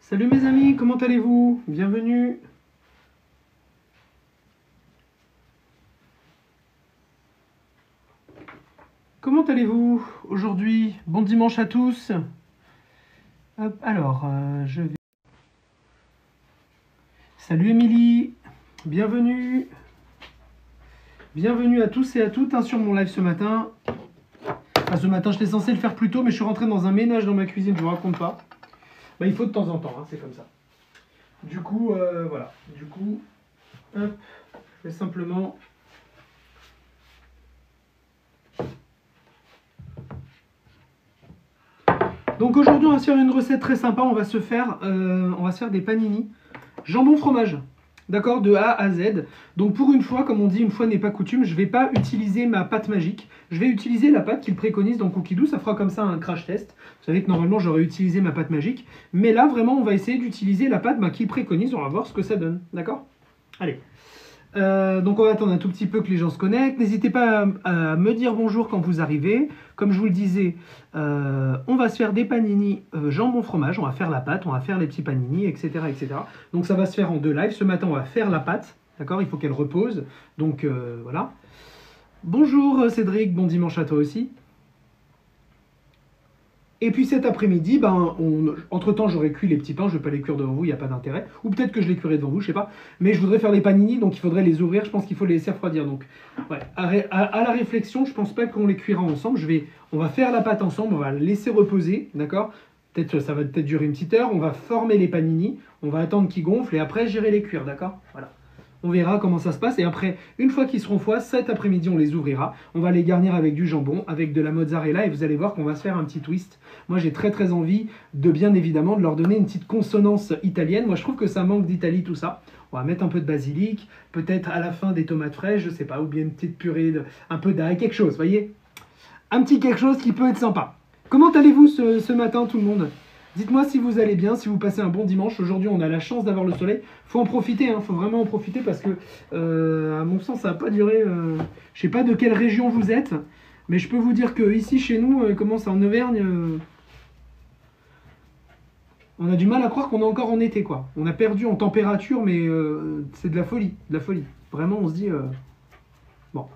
Salut mes amis, comment allez-vous? Bienvenue. Comment allez-vous aujourd'hui? Bon dimanche à tous. Hop, alors, je vais... Salut Émilie, bienvenue. Bienvenue à tous et à toutes hein, sur mon live ce matin. Enfin, ce matin, j'étais censé le faire plus tôt, mais je suis rentré dans un ménage dans ma cuisine, je vous raconte pas. Bah, il faut de temps en temps, hein, c'est comme ça. Du coup, voilà. Du coup, hop, je vais simplement... Donc aujourd'hui, on va se faire une recette très sympa. On va se faire des panini jambon fromage. D'accord, de A à Z. Donc pour une fois, comme on dit, une fois n'est pas coutume, je ne vais pas utiliser ma pâte magique. Je vais utiliser la pâte qu'il préconise dans Cookie Dough. Ça fera comme ça un crash test. Vous savez que normalement, j'aurais utilisé ma pâte magique. Mais là, vraiment, on va essayer d'utiliser la pâte qu'il préconise. On va voir ce que ça donne. D'accord? Allez. Donc on va attendre un tout petit peu que les gens se connectent. N'hésitez pas à me dire bonjour quand vous arrivez. Comme je vous le disais, on va se faire des panini jambon fromage. On va faire la pâte, on va faire les petits panini, etc., etc. Donc ça va se faire en 2 lives. Ce matin, on va faire la pâte. D'accord? Il faut qu'elle repose. Donc voilà. Bonjour Cédric, bon dimanche à toi aussi. Et puis cet après-midi, entre-temps, j'aurais cuit les petits pains. Je ne vais pas les cuire devant vous, il n'y a pas d'intérêt. Ou peut-être que je les cuirai devant vous, je ne sais pas. Mais je voudrais faire les panini, donc il faudrait les ouvrir. Je pense qu'il faut les laisser refroidir. Donc, ouais, à la réflexion, je ne pense pas qu'on les cuira ensemble. On va faire la pâte ensemble, on va la laisser reposer, d'accord? Ça va peut-être durer une petite heure. On va former les panini, on va attendre qu'ils gonflent et après, j'irai les cuire, d'accord? Voilà. On verra comment ça se passe. Et après, une fois qu'ils seront froids, cet après-midi, on les ouvrira. On va les garnir avec du jambon, avec de la mozzarella. Et vous allez voir qu'on va se faire un petit twist. Moi, j'ai très très envie de, bien évidemment, de leur donner une petite consonance italienne. Moi, je trouve que ça manque d'Italie, tout ça. On va mettre un peu de basilic, peut-être à la fin des tomates fraîches, je sais pas, ou bien une petite purée, un peu d'ail, quelque chose, voyez? Un petit quelque chose qui peut être sympa. Comment allez-vous ce matin, tout le monde? Dites-moi si vous allez bien, si vous passez un bon dimanche. Aujourd'hui, on a la chance d'avoir le soleil. Faut en profiter, hein, faut vraiment en profiter parce que, à mon sens, ça va pas durer. Je sais pas de quelle région vous êtes, mais je peux vous dire que ici, chez nous, commence en Auvergne, on a du mal à croire qu'on est encore en été, quoi. On a perdu en température, mais c'est de la folie, de la folie. Vraiment, on se dit, bon.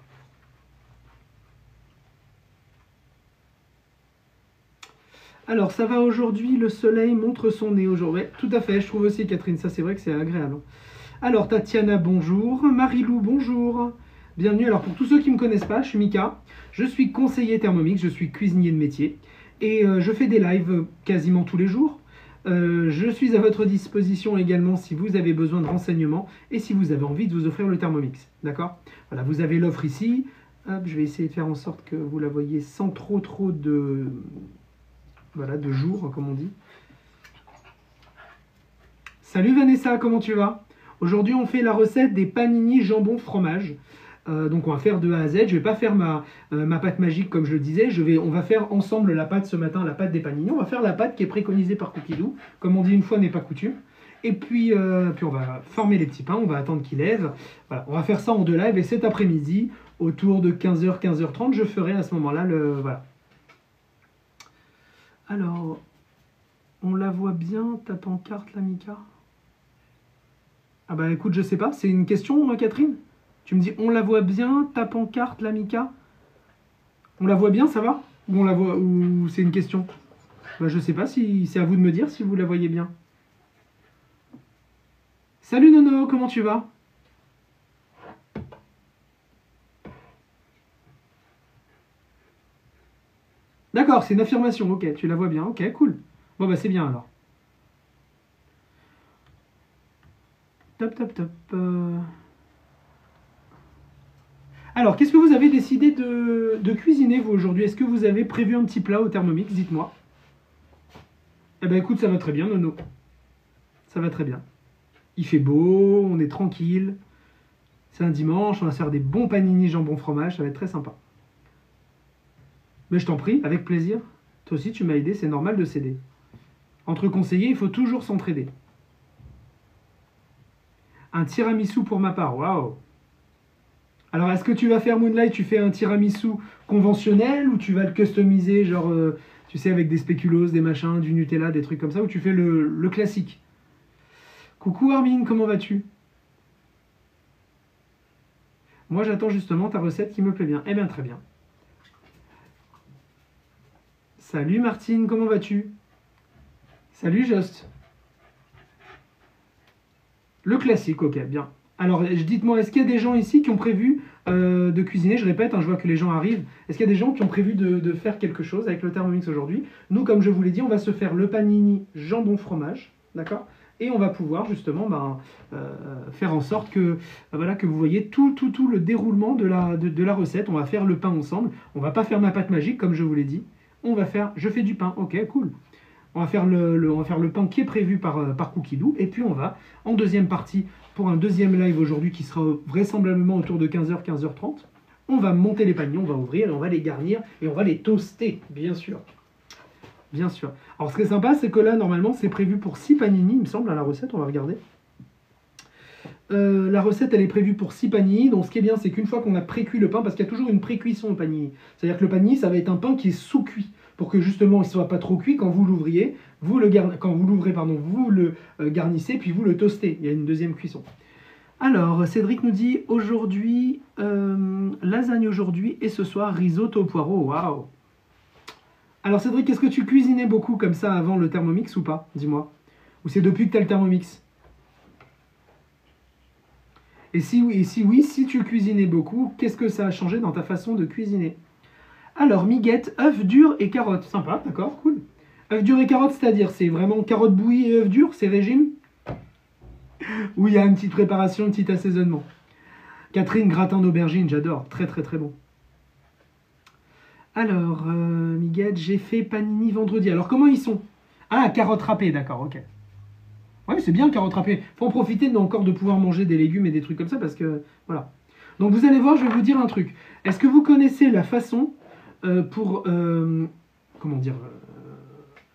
Alors, ça va aujourd'hui, le soleil montre son nez aujourd'hui. Ouais, tout à fait, je trouve aussi, Catherine, ça c'est vrai que c'est agréable. Alors, Tatiana, bonjour. Marilou, bonjour. Bienvenue. Alors, pour tous ceux qui ne me connaissent pas, je suis Mika. Je suis conseiller Thermomix, je suis cuisinier de métier. Et je fais des lives quasiment tous les jours. Je suis à votre disposition également si vous avez besoin de renseignements et si vous avez envie de vous offrir le Thermomix. D'accord? Voilà, vous avez l'offre ici. Hop, je vais essayer de faire en sorte que vous la voyez sans trop de... Voilà, de jour, comme on dit. Salut Vanessa, comment tu vas? Aujourd'hui, on fait la recette des panini jambon fromage. Donc, on va faire de A à Z. Je ne vais pas faire ma pâte magique, comme je le disais. On va faire ensemble la pâte ce matin, la pâte des panini. On va faire la pâte qui est préconisée par Cookie Dough. Comme on dit, une fois n'est pas coutume. Et puis on va former les petits pains. On va attendre qu'ils lèvent. Voilà, on va faire ça en 2 lives. Et cet après-midi, autour de 15h, 15h30, je ferai à ce moment-là le... Voilà. Alors, on la voit bien, ta pancarte, la Mika? Ah bah écoute, je sais pas, c'est une question, Catherine? Tu me dis, on la voit bien, ta pancarte, la Mika? On la voit bien, ça va? Ou on la voit, ou c'est une question? Bah je sais pas, si c'est à vous de me dire si vous la voyez bien. Salut Nono, comment tu vas? D'accord, c'est une affirmation, ok, tu la vois bien, ok, cool. Bon bah c'est bien alors. Top, top, top. Alors, qu'est-ce que vous avez décidé de cuisiner vous aujourd'hui? Est-ce que vous avez prévu un petit plat au Thermomix? Dites-moi. Eh ben écoute, ça va très bien, Nono. Ça va très bien. Il fait beau, on est tranquille. C'est un dimanche, on va se faire des bons panini jambon fromage, ça va être très sympa. Mais je t'en prie, avec plaisir. Toi aussi, tu m'as aidé, c'est normal de s'aider. Entre conseillers, il faut toujours s'entraider. Un tiramisu pour ma part, waouh! Alors, est-ce que tu vas faire Moonlight, tu fais un tiramisu conventionnel ou tu vas le customiser, genre, Tu sais, avec des spéculoos, des machins, du Nutella, des trucs comme ça, où tu fais le classique. Coucou Armin, comment vas-tu? Moi, j'attends justement ta recette qui me plaît bien. Eh bien, très bien. Salut Martine, comment vas-tu? Salut Just. Le classique, ok, bien. Alors, dites-moi, est-ce qu'il y a des gens ici qui ont prévu de cuisiner? Je répète, hein, je vois que les gens arrivent. Est-ce qu'il y a des gens qui ont prévu de faire quelque chose avec le Thermomix aujourd'hui? Nous, comme je vous l'ai dit, on va se faire le panini jambon fromage, d'accord? Et on va pouvoir justement faire en sorte que, voilà, que vous voyez tout le déroulement de la recette. On va faire le pain ensemble. On va pas faire ma pâte magique, comme je vous l'ai dit. Je fais du pain, ok, cool. On va faire le pain qui est prévu par Cookidoo. Et puis on va, en deuxième partie, pour un deuxième live aujourd'hui qui sera vraisemblablement autour de 15h, 15h30, on va monter les paniers, on va ouvrir et on va les garnir et on va les toaster, bien sûr. Bien sûr. Alors ce qui est sympa, c'est que là, normalement, c'est prévu pour 6 panini, il me semble, à la recette, on va regarder. La recette, elle est prévue pour 6 panini. Donc ce qui est bien, c'est qu'une fois qu'on a pré-cuit le pain, parce qu'il y a toujours une pré-cuisson au panini. C'est-à-dire que le panini, ça va être un pain qui est sous-cuit, pour que justement il ne soit pas trop cuit. Quand vous l'ouvriez, vous le garnissez, puis vous le toastez. Il y a une deuxième cuisson. Alors, Cédric nous dit, aujourd'hui, lasagne aujourd'hui, et ce soir, risotto au poireau. Waouh! Alors Cédric, est-ce que tu cuisinais beaucoup comme ça avant le Thermomix ou pas? Dis-moi. Ou c'est depuis que tu as le Thermomix? Et si oui, si tu cuisinais beaucoup, qu'est-ce que ça a changé dans ta façon de cuisiner? Alors, miguette, œufs durs et carottes. Sympa, d'accord, cool. œufs durs et carottes, c'est-à-dire, c'est vraiment carottes bouillies et œufs durs, c'est régime? Ou il y a une petite préparation, un petit assaisonnement? Catherine, gratin d'aubergine, j'adore. Très, très, très bon. Alors, miguette, j'ai fait panini vendredi. Alors, comment ils sont? Ah, carottes râpées, d'accord, ok. Ouais, c'est bien, carottes râpées. Faut en profiter encore de pouvoir manger des légumes et des trucs comme ça, parce que, voilà. Donc, vous allez voir, je vais vous dire un truc. Est-ce que vous connaissez la façon comment dire,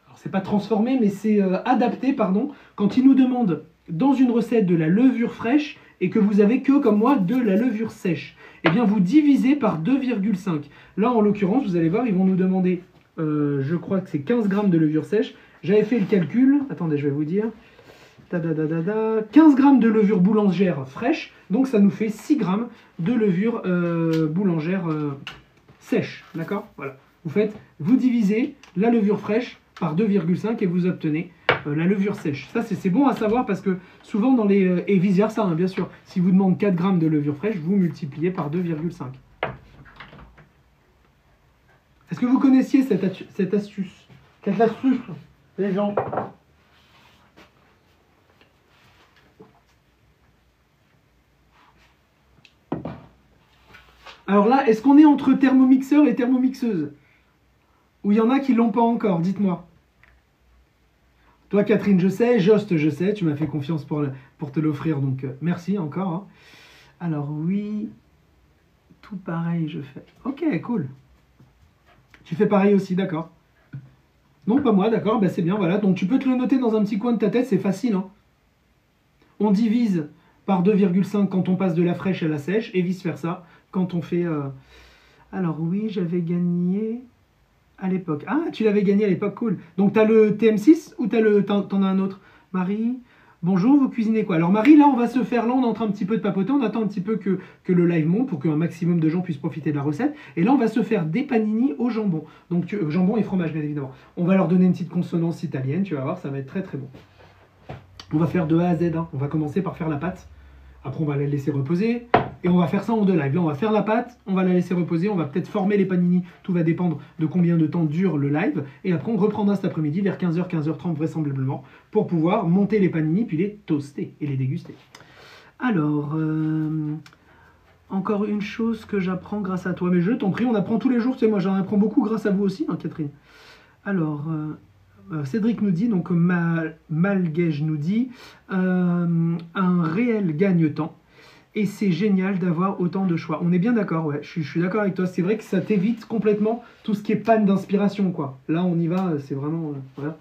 alors c'est pas transformer, mais c'est adapter, pardon, quand ils nous demandent dans une recette de la levure fraîche et que vous avez que, comme moi, de la levure sèche. Eh bien, vous divisez par 2,5. Là, en l'occurrence, vous allez voir, ils vont nous demander, je crois que c'est 15 grammes de levure sèche. J'avais fait le calcul, attendez, je vais vous dire. 15 grammes de levure boulangère fraîche, donc ça nous fait 6 grammes de levure boulangère sèche, d'accord? Voilà. Vous divisez la levure fraîche par 2,5 et vous obtenez la levure sèche. Ça, c'est bon à savoir parce que souvent dans les... et vice versa, hein, bien sûr. Si vous demande 4 grammes de levure fraîche, vous multipliez par 2,5. Est-ce que vous connaissiez cette astuce? Cette astuce, les gens? Alors là, est-ce qu'on est entre thermomixeur et thermomixeuse? Ou il y en a qui l'ont pas encore? Dites-moi. Toi, Catherine, je sais. Jost, je sais. Tu m'as fait confiance pour te l'offrir, donc merci encore. Hein. Alors oui, tout pareil, je fais. Ok, cool. Tu fais pareil aussi, d'accord. Non, pas moi, d'accord. Ben, c'est bien, voilà. Donc tu peux te le noter dans un petit coin de ta tête, c'est facile. Hein. On divise par 2,5 quand on passe de la fraîche à la sèche, et vice-versa, quand on fait... Alors oui, j'avais gagné à l'époque. Ah, tu l'avais gagné à l'époque, cool. Donc tu as le TM6 ou t'en as un autre? Marie, bonjour, vous cuisinez quoi? Alors Marie, là on va se faire, là on est en train un petit peu de papoter, on attend un petit peu que le live monte pour qu'un maximum de gens puissent profiter de la recette. Et là on va se faire des panini au jambon. Donc jambon et fromage bien évidemment. On va leur donner une petite consonance italienne, tu vas voir, ça va être très très bon. On va faire de A à Z, hein. On va commencer par faire la pâte. Après, on va la laisser reposer. Et on va faire ça en 2 lives. Là, on va faire la pâte, on va la laisser reposer. On va peut-être former les panini. Tout va dépendre de combien de temps dure le live. Et après, on reprendra cet après-midi vers 15h, 15h30 vraisemblablement pour pouvoir monter les panini puis les toaster et les déguster. Alors, encore une chose que j'apprends grâce à toi. Mais je t'en prie, on apprend tous les jours. Tu sais, moi, j'en apprends beaucoup grâce à vous aussi, hein, Catherine. Alors... Cédric nous dit, donc Malgage nous dit, un réel gagne-temps. Et c'est génial d'avoir autant de choix. On est bien d'accord, ouais, je suis d'accord avec toi. C'est vrai que ça t'évite complètement tout ce qui est panne d'inspiration, quoi. Là, on y va, c'est vraiment... voilà.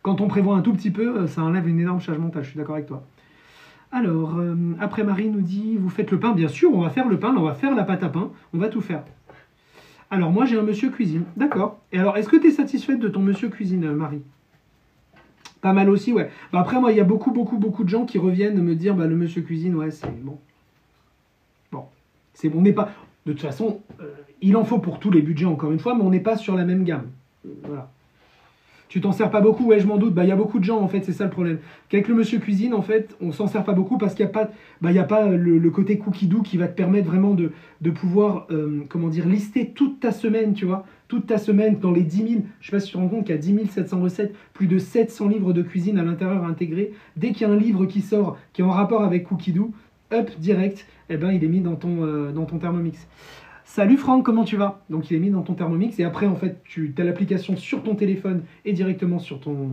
Quand on prévoit un tout petit peu, ça enlève une énorme charge mentale, je suis d'accord avec toi. Alors, après Marie nous dit, vous faites le pain? Bien sûr, on va faire le pain, on va faire la pâte à pain, on va tout faire. Alors, moi, j'ai un monsieur cuisine. D'accord. Et alors, est-ce que tu es satisfaite de ton monsieur cuisine, Marie? Pas mal aussi, ouais. Bah, après, moi, il y a beaucoup de gens qui reviennent me dire, bah, le monsieur cuisine, ouais, c'est bon. Bon. C'est bon, on n'est pas... De toute façon, il en faut pour tous les budgets, encore une fois, mais on n'est pas sur la même gamme. Voilà. Tu t'en sers pas beaucoup, ouais, je m'en doute. Bah, il y a beaucoup de gens, en fait, c'est ça le problème. Qu'avec le monsieur cuisine, en fait, on s'en sert pas beaucoup parce qu'il n'y a pas, il y a pas le côté cookie doux qui va te permettre vraiment de pouvoir, comment dire, lister toute ta semaine, tu vois. Toute ta semaine dans les 10 000, je sais pas si tu te rends compte qu'il y a 10 700 recettes, plus de 700 livres de cuisine à l'intérieur intégrés. Dès qu'il y a un livre qui sort, qui est en rapport avec cookie doux, hop, direct, eh ben, il est mis dans ton Thermomix. Salut Franck, comment tu vas? Donc il est mis dans ton Thermomix et après en fait tu as l'application sur ton téléphone et directement sur ton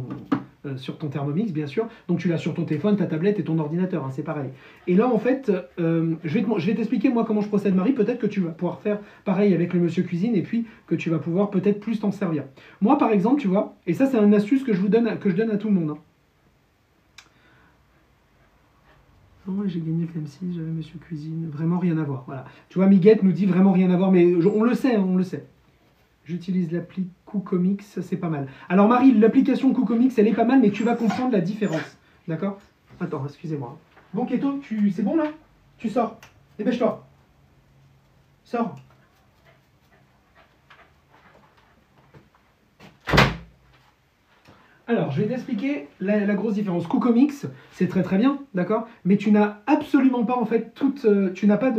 Thermomix bien sûr. Donc tu l'as sur ton téléphone, ta tablette et ton ordinateur, hein, c'est pareil. Et là en fait, je vais t'expliquer moi comment je procède Marie, peut-être que tu vas pouvoir faire pareil avec le monsieur cuisine et puis que tu vas pouvoir peut-être plus t'en servir. Moi par exemple tu vois, et ça c'est une astuce que je donne à tout le monde. Hein. Non, j'ai gagné le M6, j'avais Monsieur Cuisine, vraiment rien à voir. Voilà. Tu vois, Miguette nous dit vraiment rien à voir, mais on le sait, hein, on le sait. J'utilise l'appli Coocomix, c'est pas mal. Alors Marie, l'application Coocomix, elle est pas mal, mais tu vas comprendre la différence. D'accord? Attends, excusez-moi. Bon, Keto, c'est bon là? Tu sors. Dépêche-toi. Sors. Alors, je vais t'expliquer la grosse différence. Coocomix, c'est très bien, d'accord? Mais tu n'as absolument pas, en fait, tu n'as pas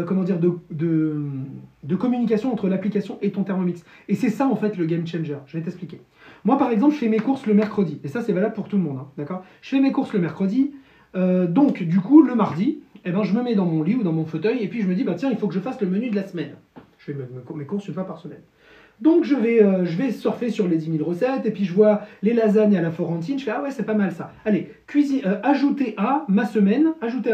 comment dire, de communication entre l'application et ton Thermomix. Et c'est ça, en fait, le game changer. Je vais t'expliquer. Moi, par exemple, je fais mes courses le mercredi. Et ça, c'est valable pour tout le monde, hein, d'accord? Je fais mes courses le mercredi. Donc, du coup, le mardi, eh ben, je me mets dans mon lit ou dans mon fauteuil et puis je me dis, bah tiens, il faut que je fasse le menu de la semaine. Je fais mes courses une fois par semaine. Donc je vais surfer sur les 10 000 recettes et puis je vois les lasagnes à la Florentine, je fais ah ouais c'est pas mal ça. Allez, ajouter à ma semaine, ajouter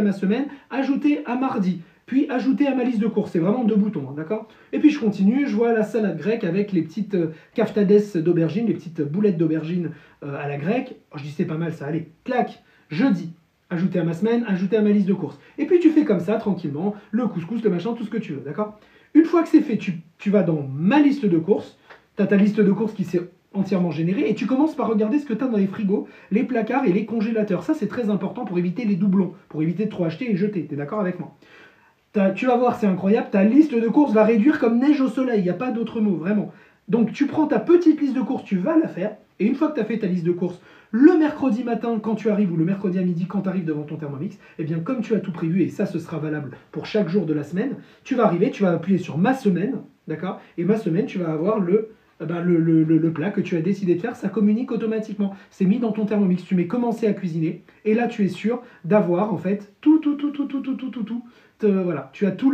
à mardi, puis ajouter à ma liste de courses, c'est vraiment 2 boutons, hein, d'accord? Et puis je continue, je vois la salade grecque avec les petites caftades d'aubergine, les petites boulettes d'aubergine à la grecque. Oh, je dis c'est pas mal ça, allez, clac, jeudi. Ajouter à ma semaine, ajouter à ma liste de courses. Et puis tu fais comme ça, tranquillement, le couscous, le machin, tout ce que tu veux, d'accord? Une fois que c'est fait, tu vas dans ma liste de courses, tu as ta liste de courses qui s'est entièrement générée, et tu commences par regarder ce que tu as dans les frigos, les placards et les congélateurs. Ça, c'est très important pour éviter les doublons, pour éviter de trop acheter et jeter. Tu es d'accord avec moi? Tu vas voir, c'est incroyable, ta liste de courses va réduire comme neige au soleil, il n'y a pas d'autre mot, vraiment. Donc tu prends ta petite liste de courses, tu vas la faire, et une fois que tu as fait ta liste de courses, le mercredi matin quand tu arrives, ou le mercredi à midi quand tu arrives devant ton Thermomix, eh bien comme tu as tout prévu, et ça ce sera valable pour chaque jour de la semaine, tu vas arriver, tu vas appuyer sur ma semaine, d'accord? Et ma semaine, tu vas avoir le plat que tu as décidé de faire, ça communique automatiquement. C'est mis dans ton Thermomix, tu mets commencer à cuisiner, et là tu es sûr d'avoir en fait tout, voilà, tu as tout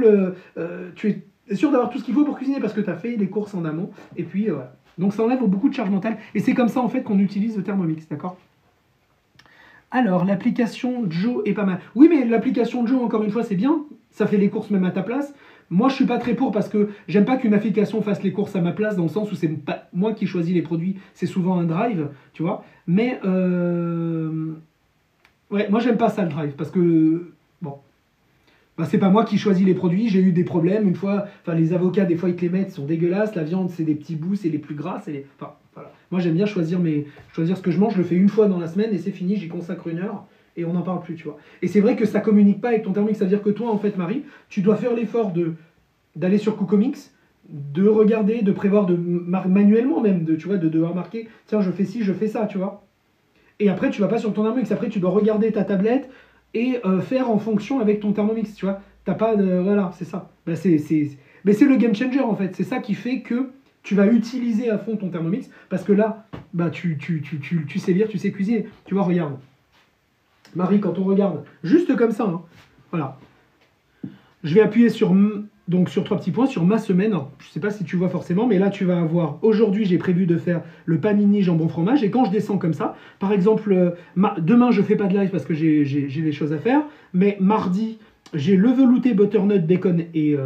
tu es sûr d'avoir tout ce qu'il faut pour cuisiner parce que tu as fait les courses en amont, et puis voilà. Donc ça enlève beaucoup de charge mentale, et c'est comme ça en fait qu'on utilise le Thermomix, d'accord? Alors, l'application Joe est pas mal. Oui, mais l'application Joe, encore une fois, c'est bien, ça fait les courses même à ta place. Moi, je suis pas très pour parce que j'aime pas qu'une application fasse les courses à ma place, dans le sens où c'est pas moi qui choisis les produits, c'est souvent un drive, tu vois. Mais, ouais, moi j'aime pas ça le drive, parce que, bon, bah, c'est pas moi qui choisis les produits, j'ai eu des problèmes une fois, enfin les avocats des fois ils te les mettent, sont dégueulasses, la viande c'est des petits bouts, c'est les plus gras, enfin voilà. Moi j'aime bien choisir ce que je mange, je le fais une fois dans la semaine et c'est fini, j'y consacre 1 heure et on n'en parle plus, tu vois. Et c'est vrai que ça communique pas avec ton Thermomix, ça veut dire que toi en fait Marie, tu dois faire l'effort d'aller sur Coocomix, de regarder, de prévoir manuellement même, tu vois, de devoir marquer, tiens je fais ci, je fais ça, tu vois. Et après tu vas pas sur ton Thermomix, après tu dois regarder ta tablette, et faire en fonction avec ton Thermomix, tu vois. T'as pas de... Voilà, c'est ça. Bah, mais c'est le game changer, en fait. C'est ça qui fait que tu vas utiliser à fond ton Thermomix, parce que là, bah, tu sais lire, tu sais cuisiner. Tu vois, regarde. Marie, quand on regarde, juste comme ça, hein, voilà. Je vais appuyer sur 3 petits points, sur ma semaine. Alors, je ne sais pas si tu vois forcément, mais là, tu vas avoir... Aujourd'hui, j'ai prévu de faire le panini jambon fromage. Et quand je descends comme ça, par exemple, demain, je ne fais pas de live parce que j'ai des choses à faire. Mais mardi, j'ai le velouté butternut bacon et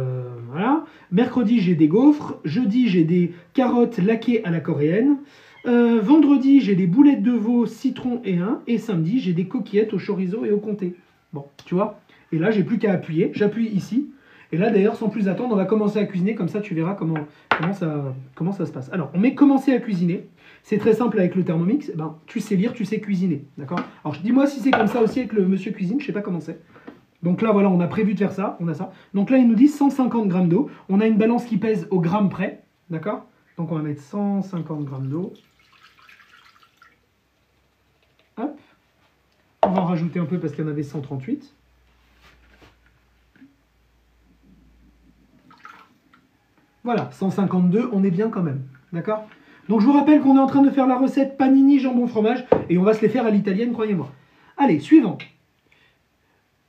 voilà. Mercredi, j'ai des gaufres. Jeudi, j'ai des carottes laquées à la coréenne. Vendredi, j'ai des boulettes de veau, citron et Et samedi, j'ai des coquillettes au chorizo et au comté. Bon, tu vois. Et là, j'ai plus qu'à appuyer. J'appuie ici. Et là, d'ailleurs, sans plus attendre, on va commencer à cuisiner. Comme ça, tu verras comment ça se passe. Alors, on met commencer à cuisiner. C'est très simple avec le Thermomix. Ben, tu sais lire, tu sais cuisiner. D'accord? Alors, dis-moi si c'est comme ça aussi avec le monsieur cuisine. Je ne sais pas comment c'est. Donc là, voilà, on a prévu de faire ça. On a ça. Donc là, il nous dit 150 grammes d'eau. On a une balance qui pèse au gramme près. D'accord? Donc, on va mettre 150 grammes d'eau. Hop. On va en rajouter un peu parce qu'il y en avait 138. Voilà, 152, on est bien quand même. D'accord? Donc je vous rappelle qu'on est en train de faire la recette panini jambon fromage et on va se les faire à l'italienne, croyez-moi. Allez, suivant.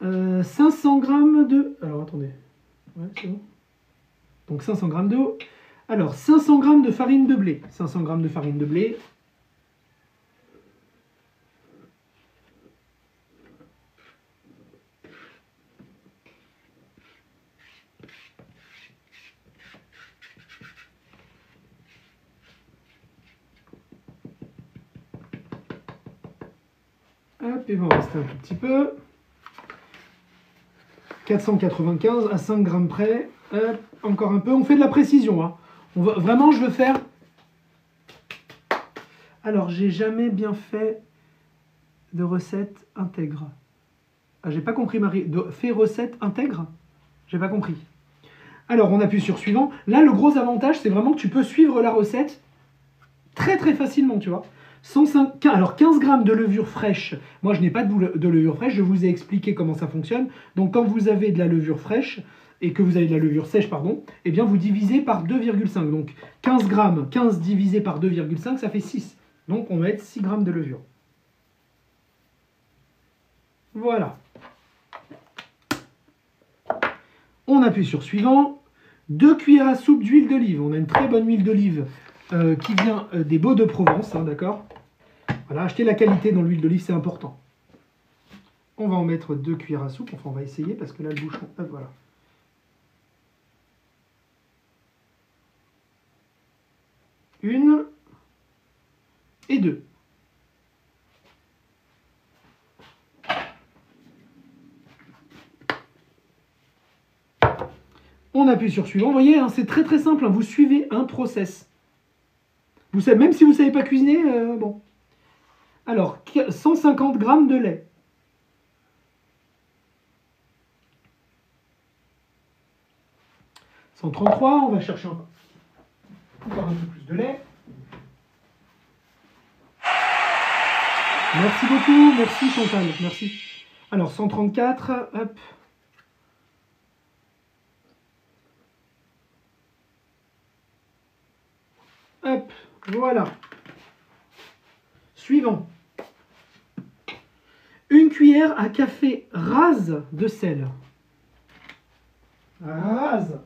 500 grammes de... Alors attendez. Ouais, c'est bon. Donc 500 grammes d'eau. Alors 500 grammes de farine de blé. 500 grammes de farine de blé. Hop, et on va rester un tout petit peu. 495 à 5 grammes près. Hop, encore un peu. On fait de la précision. Hein. Vraiment, je veux faire... Alors, j'ai jamais bien fait de recette intègre. Ah, j'ai pas compris, Marie. Fais recette intègre? J'ai pas compris. Alors, on appuie sur suivant. Là, le gros avantage, c'est vraiment que tu peux suivre la recette très très facilement, tu vois. 105, alors 15 grammes de levure fraîche. Moi, je n'ai pas de levure fraîche. Je vous ai expliqué comment ça fonctionne. Donc, quand vous avez de la levure fraîche et que vous avez de la levure sèche, pardon, eh bien, vous divisez par 2,5. Donc, 15 grammes, 15 divisé par 2,5, ça fait 6. Donc, on va mettre 6 grammes de levure. Voilà. On appuie sur suivant. 2 cuillères à soupe d'huile d'olive. On a une très bonne huile d'olive qui vient des Baux de Provence, hein, d'accord? Voilà, acheter la qualité dans l'huile d'olive, c'est important. On va en mettre 2 cuillères à soupe. Enfin, on va essayer parce que là, le bouchon, hop, voilà. Une et 2. On appuie sur suivant. Vous voyez, hein, c'est très très simple. Hein, vous suivez un process. Vous savez, même si vous ne savez pas cuisiner, bon. Alors, 150 grammes de lait. « 133, on va chercher encore un peu plus de lait. Merci beaucoup, merci Chantal, merci. Alors, 134, hop. Hop, voilà. Suivant. Une cuillère à café rase de sel. Rase.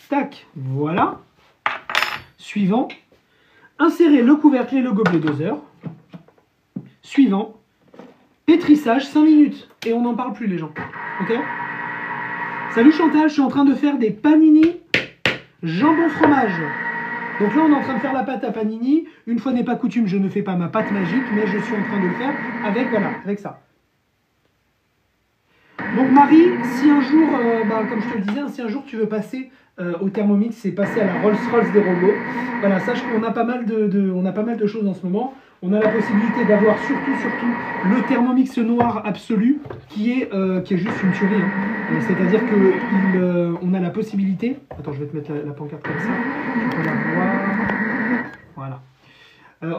Tac, voilà. Suivant. Insérez le couvercle et le gobelet doseur. Suivant. Pétrissage 5 minutes. Et on n'en parle plus, les gens. Ok? Salut Chantal, je suis en train de faire des panini jambon fromage. Donc là, on est en train de faire la pâte à panini. Une fois n'est pas coutume, je ne fais pas ma pâte magique, mais je suis en train de le faire avec, voilà, avec ça. Donc Marie, si un jour, comme je te le disais, si un jour tu veux passer au Thermomix et passer à la Rolls-Royce des robots, voilà, sache qu'on a pas mal de choses en ce moment. On a la possibilité d'avoir surtout le Thermomix noir absolu qui est juste une tuerie. Hein. C'est-à-dire qu'on a la possibilité... Attends, je vais te mettre la pancarte comme ça. Tu peux la voir. Voilà.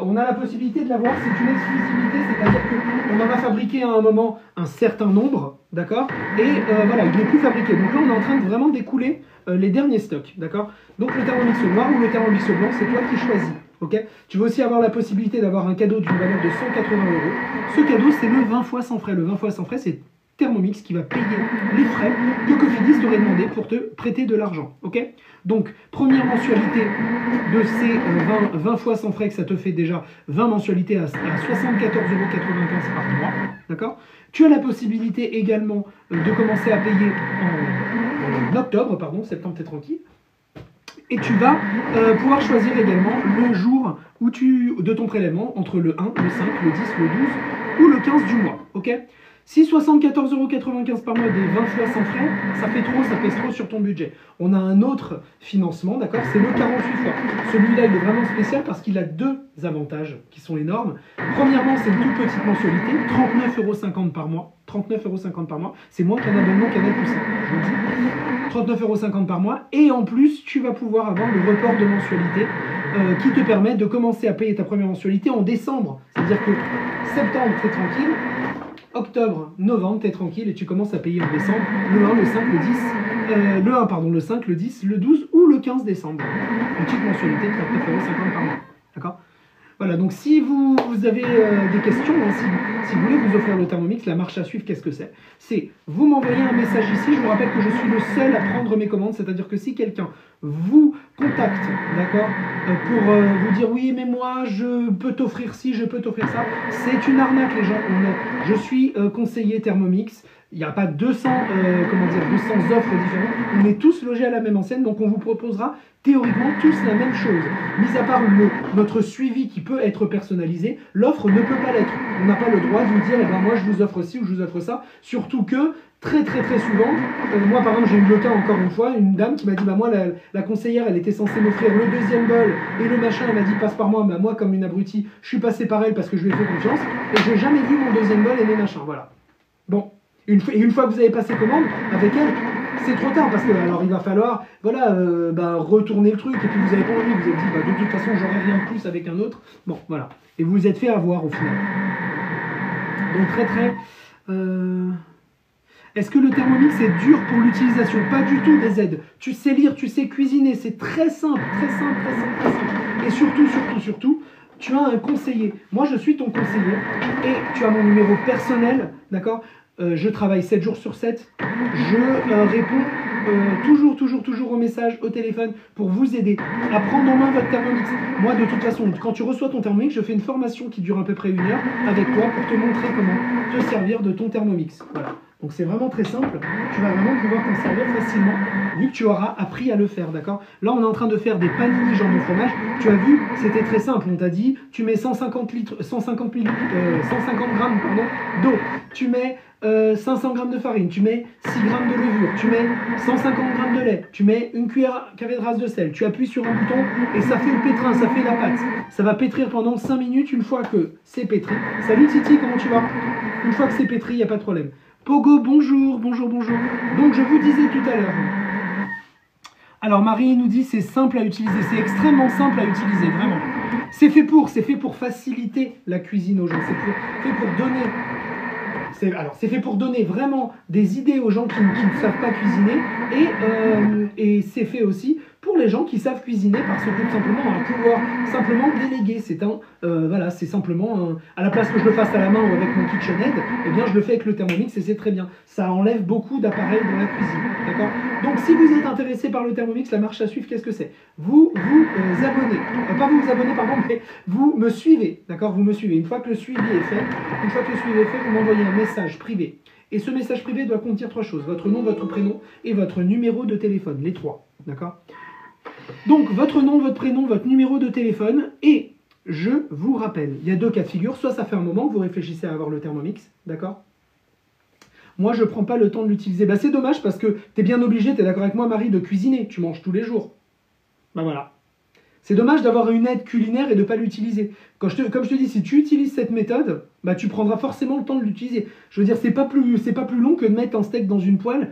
On a la possibilité de l'avoir, c'est une exclusivité, c'est-à-dire qu'on en a fabriqué à un moment un certain nombre, d'accord? Et voilà, il n'est plus fabriqué. Donc là, on est en train de vraiment d'écouler les derniers stocks, d'accord? Donc le Thermomix noir ou le Thermomix blanc, c'est toi qui choisis. Okay, tu vas aussi avoir la possibilité d'avoir un cadeau d'une valeur de 180 €. Ce cadeau, c'est le 20 fois sans frais. Le 20 fois sans frais, c'est Thermomix qui va payer les frais que Cofidis t'aurait demandé pour te prêter de l'argent. Okay, donc, première mensualité de ces 20 fois sans frais, que ça te fait déjà 20 mensualités à 74,95 € par mois. D'accord. Tu as la possibilité également de commencer à payer en octobre, pardon, septembre, t'es tranquille. Et tu vas pouvoir choisir également le jour de ton prélèvement entre le 1, le 5, le 10, le 12 ou le 15 du mois. Ok? Si 74,95 € par mois des 20 fois sans frais, ça fait trop, ça pèse trop sur ton budget. On a un autre financement, d'accord? C'est le 48 fois. Celui-là, il est vraiment spécial parce qu'il a deux avantages qui sont énormes. Premièrement, c'est une toute petite mensualité, 39,50 € par mois. 39,50 € par mois, c'est moins qu'un abonnement Canal+, je vous le dis. 39,50 € par mois. Et en plus, tu vas pouvoir avoir le report de mensualité qui te permet de commencer à payer ta première mensualité en décembre. C'est-à-dire que septembre, t'es tranquille. Octobre, novembre, t'es tranquille et tu commences à payer en décembre le 1, le 5, le 10, le 5, le 10, le 12 ou le 15 décembre. Une petite mensualité de 39,50 € par mois. D'accord? Voilà, donc si vous avez des questions, hein, si vous voulez vous offrir le Thermomix, la marche à suivre, qu'est-ce que c'est? C'est, vous m'envoyez un message ici, je vous rappelle que je suis le seul à prendre mes commandes, c'est-à-dire que si quelqu'un vous contacte, d'accord, pour vous dire oui, mais moi, je peux t'offrir ci, je peux t'offrir ça, c'est une arnaque, les gens. Je suis conseiller Thermomix. Il n'y a pas 200 offres différentes. On est tous logés à la même enseigne, donc on vous proposera théoriquement tous la même chose. Mis à part notre suivi qui peut être personnalisé, l'offre ne peut pas l'être. On n'a pas le droit de vous dire, eh ben moi je vous offre ci ou je vous offre ça. Surtout que, très souvent, moi par exemple j'ai eu le cas encore une fois, une dame qui m'a dit, bah moi la conseillère elle était censée m'offrir le deuxième bol et le machin, elle m'a dit passe par moi, bah moi comme une abrutie, je suis passé par elle parce que je lui ai fait confiance et je n'ai jamais vu mon deuxième bol et mes machins, voilà. Bon. Une fois que vous avez passé commande avec elle, c'est trop tard parce que alors il va falloir retourner le truc et puis vous n'avez pas envie, vous vous êtes dit de toute façon j'aurai rien de plus avec un autre. Bon voilà. Et vous vous êtes fait avoir au final. Donc est-ce que le Thermomix est dur pour l'utilisation? Pas du tout des aides. Tu sais lire, tu sais cuisiner, c'est très simple. Et surtout, tu as un conseiller. Moi je suis ton conseiller et tu as mon numéro personnel, d'accord? Je travaille 7 jours sur 7. Je réponds toujours aux messages, au téléphone pour vous aider à prendre en main votre Thermomix. Moi, de toute façon, quand tu reçois ton Thermomix, je fais une formation qui dure à peu près 1 heure avec toi pour te montrer comment te servir de ton Thermomix. Voilà. Donc c'est vraiment très simple. Tu vas vraiment pouvoir t'en servir facilement vu que tu auras appris à le faire, d'accord? Là, on est en train de faire des panini jambon fromage. Tu as vu, c'était très simple. On t'a dit, tu mets 150 grammes d'eau. Tu mets 500 grammes de farine, tu mets 6 grammes de levure, tu mets 150 grammes de lait, tu mets une cuillère carrée de race de sel, tu appuies sur un bouton et ça fait le pétrin, ça fait la pâte. Ça va pétrir pendant 5 minutes une fois que c'est pétri. Salut Titi, comment tu vas? Une fois que c'est pétri, il n'y a pas de problème. Pogo, bonjour. Donc je vous disais tout à l'heure. Alors Marie nous dit c'est simple à utiliser, c'est extrêmement simple à utiliser, vraiment. C'est fait pour faciliter la cuisine aux gens, c'est fait pour donner... C'est fait pour donner vraiment des idées aux gens qui ne savent pas cuisiner et c'est fait aussi pour les gens qui savent cuisiner parce que tout simplement on va pouvoir simplement déléguer. C'est simplement à la place que je le fasse à la main ou avec mon KitchenAid, eh bien je le fais avec le Thermomix et c'est très bien. Ça enlève beaucoup d'appareils dans la cuisine, d'accord? Donc si vous êtes intéressé par le Thermomix, la marche à suivre, qu'est-ce que c'est? Vous abonnez, pas vous abonnez pardon, mais vous me suivez, d'accord? Vous me suivez. Une fois que le suivi est fait, vous m'envoyez un message privé. Et ce message privé doit contenir 3 choses. Votre nom, votre prénom et votre numéro de téléphone. Les 3. D'accord? Donc, votre nom, votre prénom, votre numéro de téléphone. Et je vous rappelle, il y a 2 cas de figure. Soit ça fait un moment que vous réfléchissez à avoir le Thermomix. D'accord? Moi, je ne prends pas le temps de l'utiliser. Bah, c'est dommage parce que tu es bien obligé, tu es d'accord avec moi, Marie, de cuisiner. Tu manges tous les jours. Bah voilà. C'est dommage d'avoir une aide culinaire et de ne pas l'utiliser. Comme je te dis, si tu utilises cette méthode, bah, tu prendras forcément le temps de l'utiliser. Je veux dire, c'est pas plus long que de mettre un steak dans une poêle,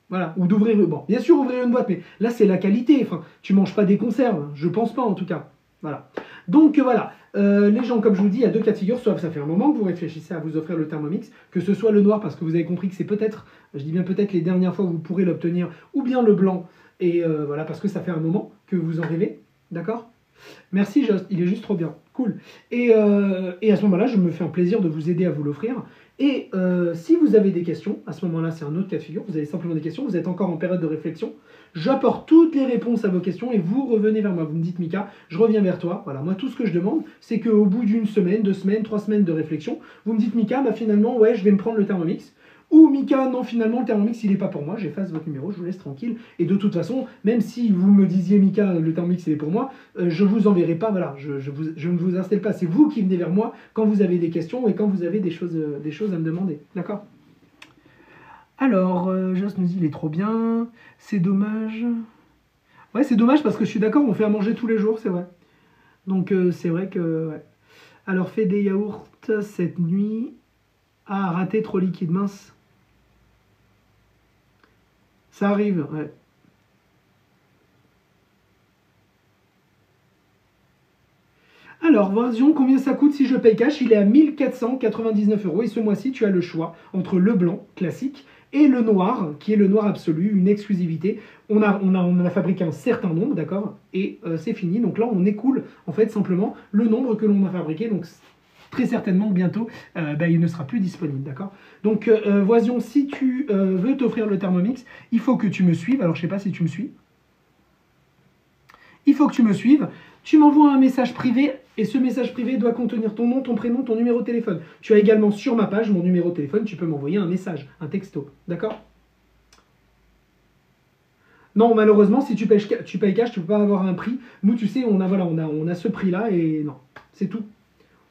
voilà, ou d'ouvrir... Bon, bien sûr, ouvrir une boîte, mais là, c'est la qualité. Enfin, tu manges pas des conserves, je pense pas en tout cas. Voilà. Donc voilà, les gens, comme je vous dis, il y a 2 cas de figure. Soit ça fait un moment que vous réfléchissez à vous offrir le Thermomix, que ce soit le noir, parce que vous avez compris que c'est peut-être, je dis bien peut-être les dernières fois où vous pourrez l'obtenir, ou bien le blanc, et voilà, parce que ça fait un moment que vous en rêvez. D'accord? Merci Jost, il est juste trop bien, cool. Et à ce moment-là, je me fais un plaisir de vous aider à vous l'offrir. Et si vous avez des questions, à ce moment-là, c'est un autre cas de figure, vous avez simplement des questions, vous êtes encore en période de réflexion, j'apporte toutes les réponses à vos questions et vous revenez vers moi. Vous me dites, Mika, je reviens vers toi. Voilà, moi, tout ce que je demande, c'est qu'au bout d'une semaine, 2 semaines, 3 semaines de réflexion, vous me dites, Mika, bah, finalement, ouais, je vais me prendre le Thermomix. Ou Mika, non, finalement, le Thermomix, il n'est pas pour moi, j'efface votre numéro, je vous laisse tranquille. Et de toute façon, même si vous me disiez, Mika, le Thermomix, il est pour moi, je ne vous enverrai pas, voilà, je ne vous installe pas. C'est vous qui venez vers moi quand vous avez des questions et quand vous avez des choses à me demander. D'accord? Alors, Joss nous dit, il est trop bien, c'est dommage. Ouais, c'est dommage parce que je suis d'accord, on fait à manger tous les jours, c'est vrai. Donc, c'est vrai que... Ouais. Alors, fais des yaourts cette nuit. Ah, raté, trop liquide, mince. Ça arrive, ouais. Alors, voyons combien ça coûte si je paye cash. Il est à 1499 €. Et ce mois-ci, tu as le choix entre le blanc classique et le noir, qui est le noir absolu, une exclusivité. On en a fabriqué un certain nombre, d'accord? Et c'est fini. Donc là, on écoule, en fait, simplement le nombre que l'on a fabriqué. Donc, très certainement, bientôt, il ne sera plus disponible, d'accord? Donc, voyons, si tu veux t'offrir le Thermomix, il faut que tu me suives. Alors, je ne sais pas si tu me suis. Il faut que tu me suives. Tu m'envoies un message privé et ce message privé doit contenir ton nom, ton prénom, ton numéro de téléphone. Tu as également sur ma page mon numéro de téléphone, tu peux m'envoyer un message, un texto. D'accord? Non, malheureusement, si tu payes cash, tu ne peux pas avoir un prix. Nous, tu sais, on a ce prix-là et non, c'est tout.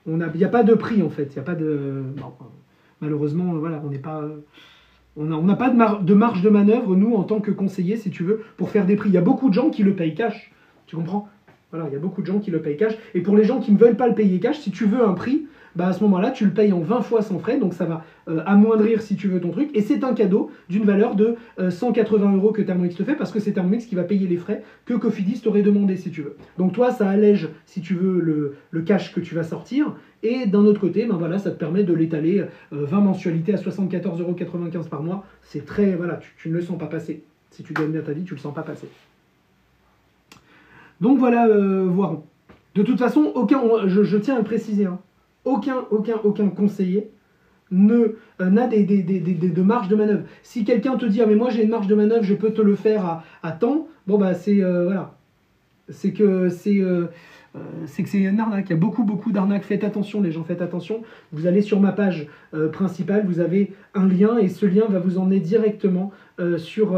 Il n'y a pas de prix en fait. Il y a pas de. Non, malheureusement, voilà, on n'est pas. On n'a pas de marge de manœuvre, nous, en tant que conseiller, si tu veux, pour faire des prix. Il y a beaucoup de gens qui le payent cash. Tu comprends? Voilà, il y a beaucoup de gens qui le payent cash. Et pour les gens qui ne veulent pas le payer cash, si tu veux un prix, bah à ce moment-là, tu le payes en 20 fois sans frais. Donc ça va amoindrir, si tu veux, ton truc. Et c'est un cadeau d'une valeur de 180 € que Thermomix te fait, parce que c'est Thermomix qui va payer les frais que Cofidis t'aurait demandé, si tu veux. Donc toi, ça allège, si tu veux, le cash que tu vas sortir. Et d'un autre côté, ben voilà, ça te permet de l'étaler 20 mensualités à 74,95 € par mois. C'est très... Voilà, tu ne le sens pas passer. Si tu gagnes bien ta vie, tu ne le sens pas passer. Donc voilà, Voiron. De toute façon, je tiens à le préciser, hein, aucun conseiller n'a de marge de manœuvre. Si quelqu'un te dit, ah mais moi j'ai une marge de manœuvre, je peux te le faire à temps, bon bah c'est voilà. C'est que c'est une arnaque. Il y a beaucoup d'arnaques. Faites attention, les gens, faites attention. Vous allez sur ma page principale, vous avez un lien et ce lien va vous emmener directement sur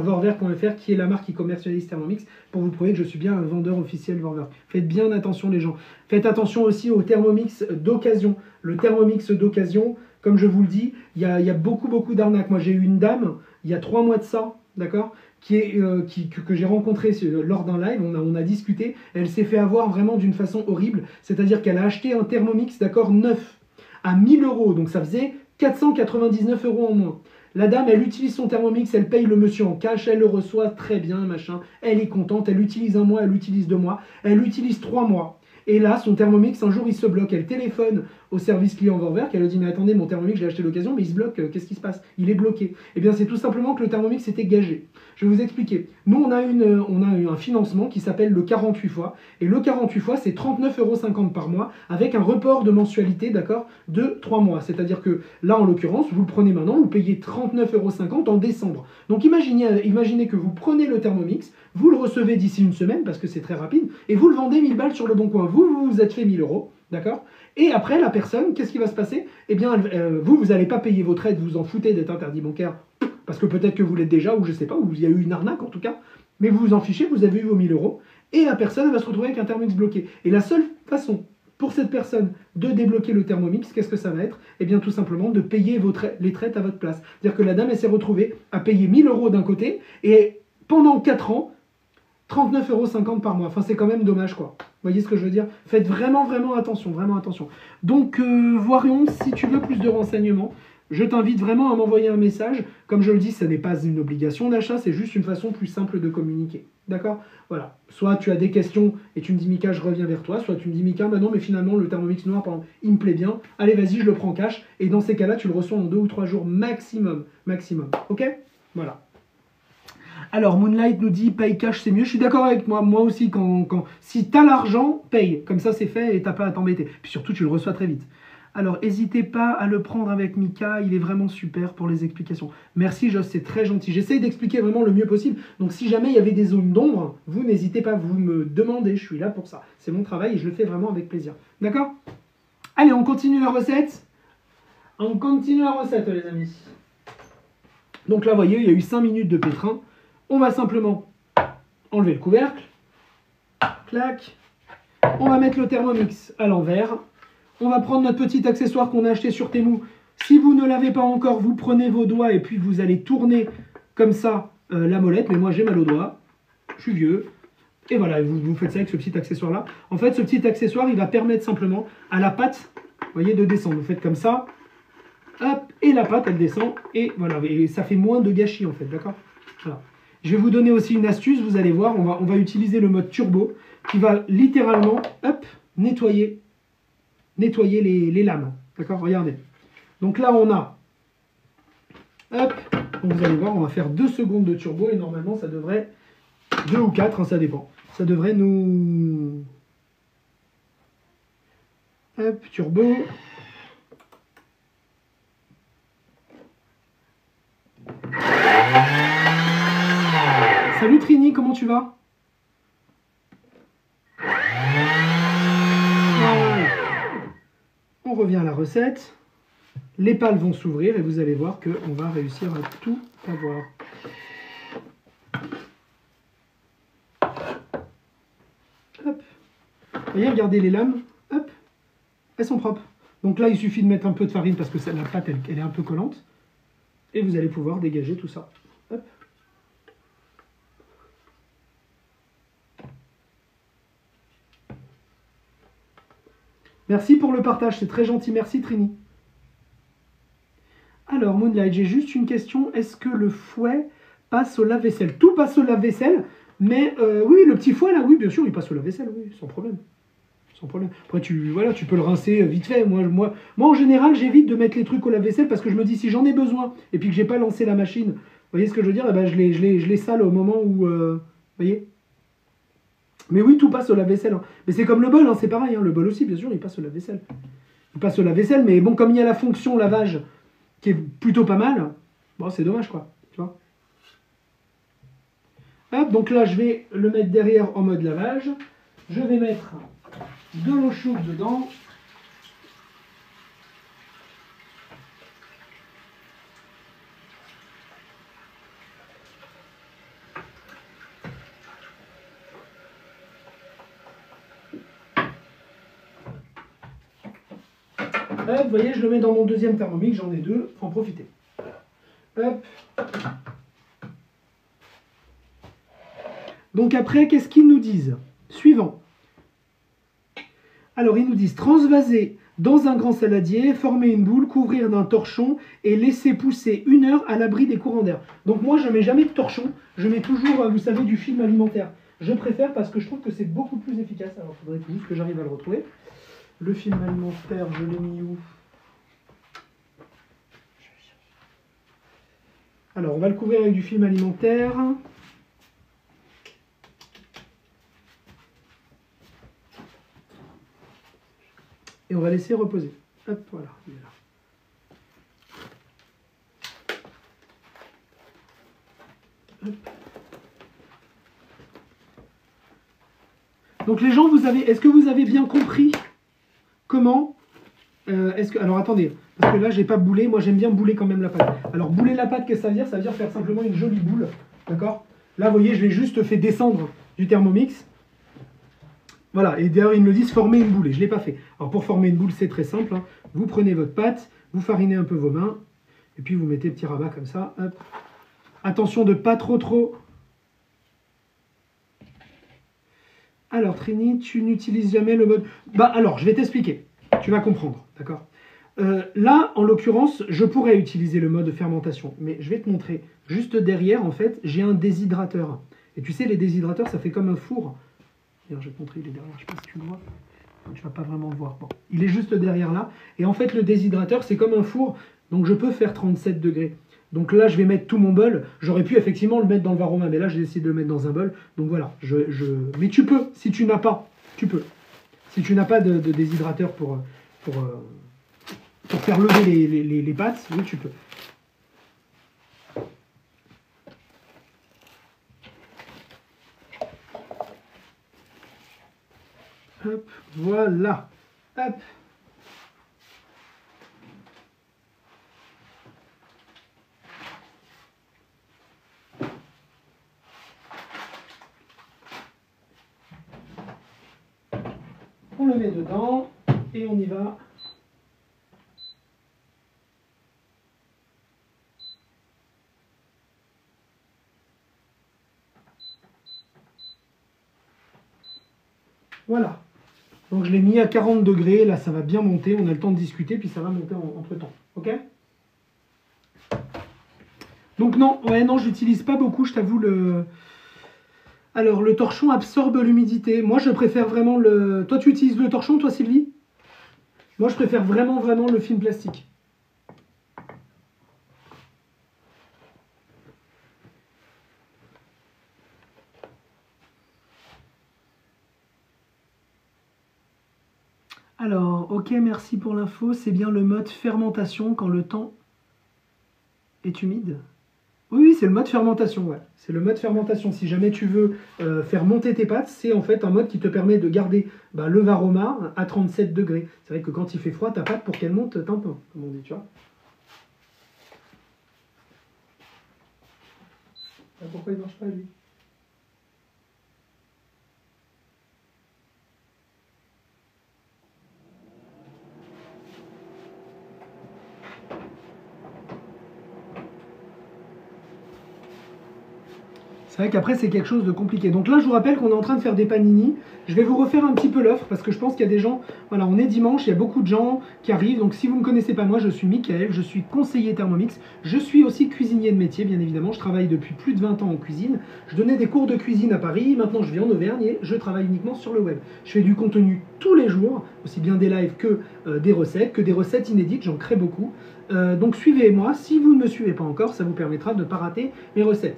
vorwerk.fr, qui est la marque qui commercialise Thermomix, pour vous prouver que je suis bien un vendeur officiel Vorwerk. Faites bien attention, les gens. Faites attention aussi au Thermomix d'occasion. Le Thermomix d'occasion, comme je vous le dis, il y a beaucoup d'arnaques. Moi, j'ai eu une dame, il y a 3 mois de ça, d'accord, que j'ai rencontré lors d'un live, on a discuté, elle s'est fait avoir vraiment d'une façon horrible, c'est-à-dire qu'elle a acheté un Thermomix, d'accord, neuf, à 1000 €, donc ça faisait 499 € en moins. La dame, elle utilise son Thermomix, elle paye le monsieur en cash, elle le reçoit très bien, machin, elle est contente, elle utilise 1 mois, elle utilise 2 mois, elle utilise 3 mois. Et là, son Thermomix, un jour, il se bloque. Elle téléphone au service client Vorwerk. Elle lui dit, mais attendez, mon Thermomix, je l'ai acheté d'occasion, mais il se bloque. Qu'est-ce qui se passe? Il est bloqué. Eh bien, c'est tout simplement que le Thermomix était gagé. Je vais vous expliquer. Nous, on a eu un financement qui s'appelle le 48 fois. Et le 48 fois, c'est 39,50 € par mois, avec un report de mensualité, d'accord, de 3 mois. C'est-à-dire que là, en l'occurrence, vous le prenez maintenant, vous payez 39,50 € en décembre. Donc, imaginez que vous prenez le Thermomix, vous le recevez d'ici une semaine, parce que c'est très rapide, et vous le vendez 1000 balles sur le bon coin. Vous vous êtes fait 1000 €, d'accord? Et après, la personne, qu'est-ce qui va se passer? Eh bien, vous n'allez pas payer votre aide, vous vous en foutez d'être interdit bancaire, parce que peut-être que vous l'êtes déjà, ou je ne sais pas, ou il y a eu une arnaque en tout cas, mais vous vous en fichez, vous avez eu vos 1000 €, et la personne va se retrouver avec un Thermomix bloqué. Et la seule façon pour cette personne de débloquer le Thermomix, qu'est-ce que ça va être? Eh bien, tout simplement de payer les traites à votre place. C'est-à-dire que la dame, elle s'est retrouvée à payer 1000 € d'un côté, et pendant 4 ans, 39,50 € par mois. Enfin, c'est quand même dommage, quoi. Vous voyez ce que je veux dire? Faites vraiment attention, vraiment attention. Donc, Voirion, si tu veux plus de renseignements, je t'invite vraiment à m'envoyer un message. Comme je le dis, ce n'est pas une obligation d'achat, c'est juste une façon plus simple de communiquer. D'accord? Voilà. Soit tu as des questions et tu me dis, Mika, je reviens vers toi. Soit tu me dis, Mika, bah non, mais finalement, le Thermomix noir, par exemple, il me plaît bien. Allez, vas-y, je le prends cash. Et dans ces cas-là, tu le reçois en 2 ou 3 jours maximum. Maximum. Ok? Voilà. Alors, Moonlight nous dit, paye cash, c'est mieux. Je suis d'accord avec moi. Moi aussi, si tu as l'argent, paye. Comme ça, c'est fait et tu n'as pas à t'embêter. Puis surtout, tu le reçois très vite. Alors, n'hésitez pas à le prendre avec Mika. Il est vraiment super pour les explications. Merci, Joss, c'est très gentil. J'essaye d'expliquer vraiment le mieux possible. Donc, si jamais il y avait des zones d'ombre, vous n'hésitez pas, vous me demandez. Je suis là pour ça. C'est mon travail et je le fais vraiment avec plaisir. D'accord? Allez, on continue la recette. On continue la recette, les amis. Donc là, vous voyez, il y a eu 5 minutes de pétrin. On va simplement enlever le couvercle. Clac. On va mettre le Thermomix à l'envers. On va prendre notre petit accessoire qu'on a acheté sur Temu. Si vous ne l'avez pas encore, vous prenez vos doigts et puis vous allez tourner comme ça la molette. Mais moi, j'ai mal aux doigts. Je suis vieux. Et voilà, vous faites ça avec ce petit accessoire-là. En fait, ce petit accessoire, il va permettre simplement à la pâte, vous voyez, de descendre. Vous faites comme ça. Hop, et la pâte, elle descend. Et voilà, et ça fait moins de gâchis, en fait. D'accord? Voilà. Je vais vous donner aussi une astuce. Vous allez voir, on va utiliser le mode turbo qui va littéralement, hop, nettoyer les lames. D'accord? Regardez. Donc là, on a, hop, donc vous allez voir, on va faire 2 secondes de turbo et normalement, ça devrait, 2 ou 4, hein, ça dépend. Ça devrait nous... Hop, turbo. Salut Trini, comment tu vas? On revient à la recette. Les pales vont s'ouvrir et vous allez voir qu'on va réussir à tout avoir. Hop. Vous voyez, regardez les lames. Hop. Elles sont propres. Donc là, il suffit de mettre un peu de farine parce que la pâte, elle est un peu collante. Et vous allez pouvoir dégager tout ça. Hop. Merci pour le partage, c'est très gentil. Merci Trini. Alors, Moonlight, j'ai juste une question. Est-ce que le fouet passe au lave-vaisselle? Tout passe au lave-vaisselle, mais oui, le petit fouet là, oui, bien sûr, il passe au lave-vaisselle, oui, sans problème. Sans problème. Après, tu peux le rincer vite fait. Moi, en général, j'évite de mettre les trucs au lave-vaisselle parce que je me dis, si j'en ai besoin et puis que j'ai pas lancé la machine, vous voyez ce que je veux dire? Eh ben, je les sale au moment où... vous voyez? Mais oui, tout passe au lave-vaisselle. Hein. Mais c'est comme le bol, hein, c'est pareil. Hein. Le bol aussi, bien sûr, il passe au lave-vaisselle. Il passe au lave-vaisselle, mais bon, comme il y a la fonction lavage qui est plutôt pas mal, bon, c'est dommage, quoi. Tu vois? Hop, donc là, je vais le mettre derrière en mode lavage. Je vais mettre de l'eau chaude dedans. Hop, vous voyez, je le mets dans mon deuxième Thermomix, j'en ai 2, faut en profiter. Hop. Donc après, qu'est-ce qu'ils nous disent? Suivant. Alors, ils nous disent transvaser dans un grand saladier, former une boule, couvrir d'un torchon et laisser pousser 1 heure à l'abri des courants d'air. Donc moi, je ne mets jamais de torchon, je mets toujours, vous savez, du film alimentaire. Je préfère parce que je trouve que c'est beaucoup plus efficace. Alors, il faudrait juste que j'arrive à le retrouver. Le film alimentaire, je l'ai mis où? Alors, on va le couvrir avec du film alimentaire. Et on va laisser reposer. Hop, voilà, il est là. Hop. Donc les gens, est-ce que vous avez bien compris comment alors attendez, parce que là j'ai pas boulé, moi j'aime bien bouler quand même la pâte. Alors bouler la pâte, qu'est-ce que ça veut dire? Ça veut dire faire simplement une jolie boule, d'accord? Là vous voyez, je l'ai juste fait descendre du Thermomix. Voilà, et d'ailleurs ils me le disent former une boule, et je ne l'ai pas fait. Alors pour former une boule, c'est très simple, hein. Vous prenez votre pâte, vous farinez un peu vos mains, et puis vous mettez le petit rabat comme ça, hop. Attention de pas trop. Alors Trini, tu n'utilises jamais le mode... Bah alors, je vais t'expliquer, tu vas comprendre, d'accord? Là, en l'occurrence, je pourrais utiliser le mode fermentation, mais je vais te montrer. Juste derrière, en fait, j'ai un déshydrateur. Et tu sais, les déshydrateurs, ça fait comme un four. D'ailleurs, je vais te montrer, il est derrière, je ne sais pas si tu le vois. Tu ne vas pas vraiment le voir. Bon, il est juste derrière là. Et en fait, le déshydrateur, c'est comme un four, donc je peux faire 37 degrés. Donc là, je vais mettre tout mon bol. J'aurais pu effectivement le mettre dans le Varoma, mais là, j'ai décidé de le mettre dans un bol. Donc voilà, mais tu peux, si tu n'as pas, tu peux. Si tu n'as pas de déshydrateur pour faire lever les pâtes, oui, tu peux. Hop, voilà. Hop. le mets dedans et on y va. Voilà. Donc je l'ai mis à 40 degrés, là ça va bien monter, on a le temps de discuter, puis ça va monter entre temps. Ok? Donc non, ouais, non, j'utilise pas beaucoup, je t'avoue, le... Alors, le torchon absorbe l'humidité. Moi, je préfère vraiment le... Toi, tu utilises le torchon, toi, Sylvie? Moi, je préfère vraiment le film plastique. Alors, ok, merci pour l'info. C'est bien le mode fermentation quand le temps est humide? Oui, c'est le mode fermentation, ouais. C'est le mode fermentation. Si jamais tu veux faire monter tes pâtes, c'est en fait un mode qui te permet de garder le varoma à 37 degrés. C'est vrai que quand il fait froid, ta pâte, pour qu'elle monte, t'en peux, comme on dit, tu vois. Pourquoi il ne marche pas, lui? C'est vrai qu'après, c'est quelque chose de compliqué. Donc là, je vous rappelle qu'on est en train de faire des panini. Je vais vous refaire un petit peu l'offre parce que je pense qu'il y a des gens... Voilà, on est dimanche, il y a beaucoup de gens qui arrivent. Donc si vous ne me connaissez pas, moi, je suis Mickaël, je suis conseiller Thermomix. Je suis aussi cuisinier de métier, bien évidemment. Je travaille depuis plus de 20 ans en cuisine. Je donnais des cours de cuisine à Paris. Maintenant, je vis en Auvergne et je travaille uniquement sur le web. Je fais du contenu tous les jours, aussi bien des lives que des recettes inédites. J'en crée beaucoup. Donc suivez-moi, si vous ne me suivez pas encore, ça vous permettra de ne pas rater mes recettes.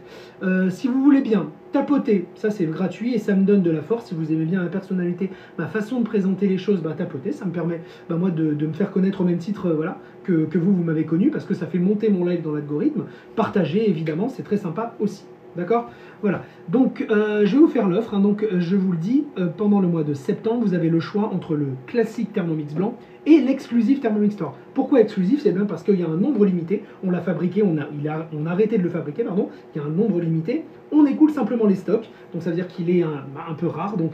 Si vous voulez bien tapoter, ça c'est gratuit et ça me donne de la force. Si vous aimez bien ma personnalité, ma façon de présenter les choses, tapoter, ça me permet moi de me faire connaître au même titre voilà, que vous m'avez connu, parce que ça fait monter mon live dans l'algorithme. Partagez évidemment, c'est très sympa aussi. D'accord? Voilà, donc je vais vous faire l'offre, donc je vous le dis, pendant le mois de septembre, vous avez le choix entre le classique Thermomix blanc et l'exclusif Thermomix Store. Pourquoi exclusif? C'est bien parce qu'il y a un nombre limité, on l'a fabriqué, on a arrêté de le fabriquer, pardon, il y a un nombre limité, on écoule simplement les stocks, donc ça veut dire qu'il est un peu rare, donc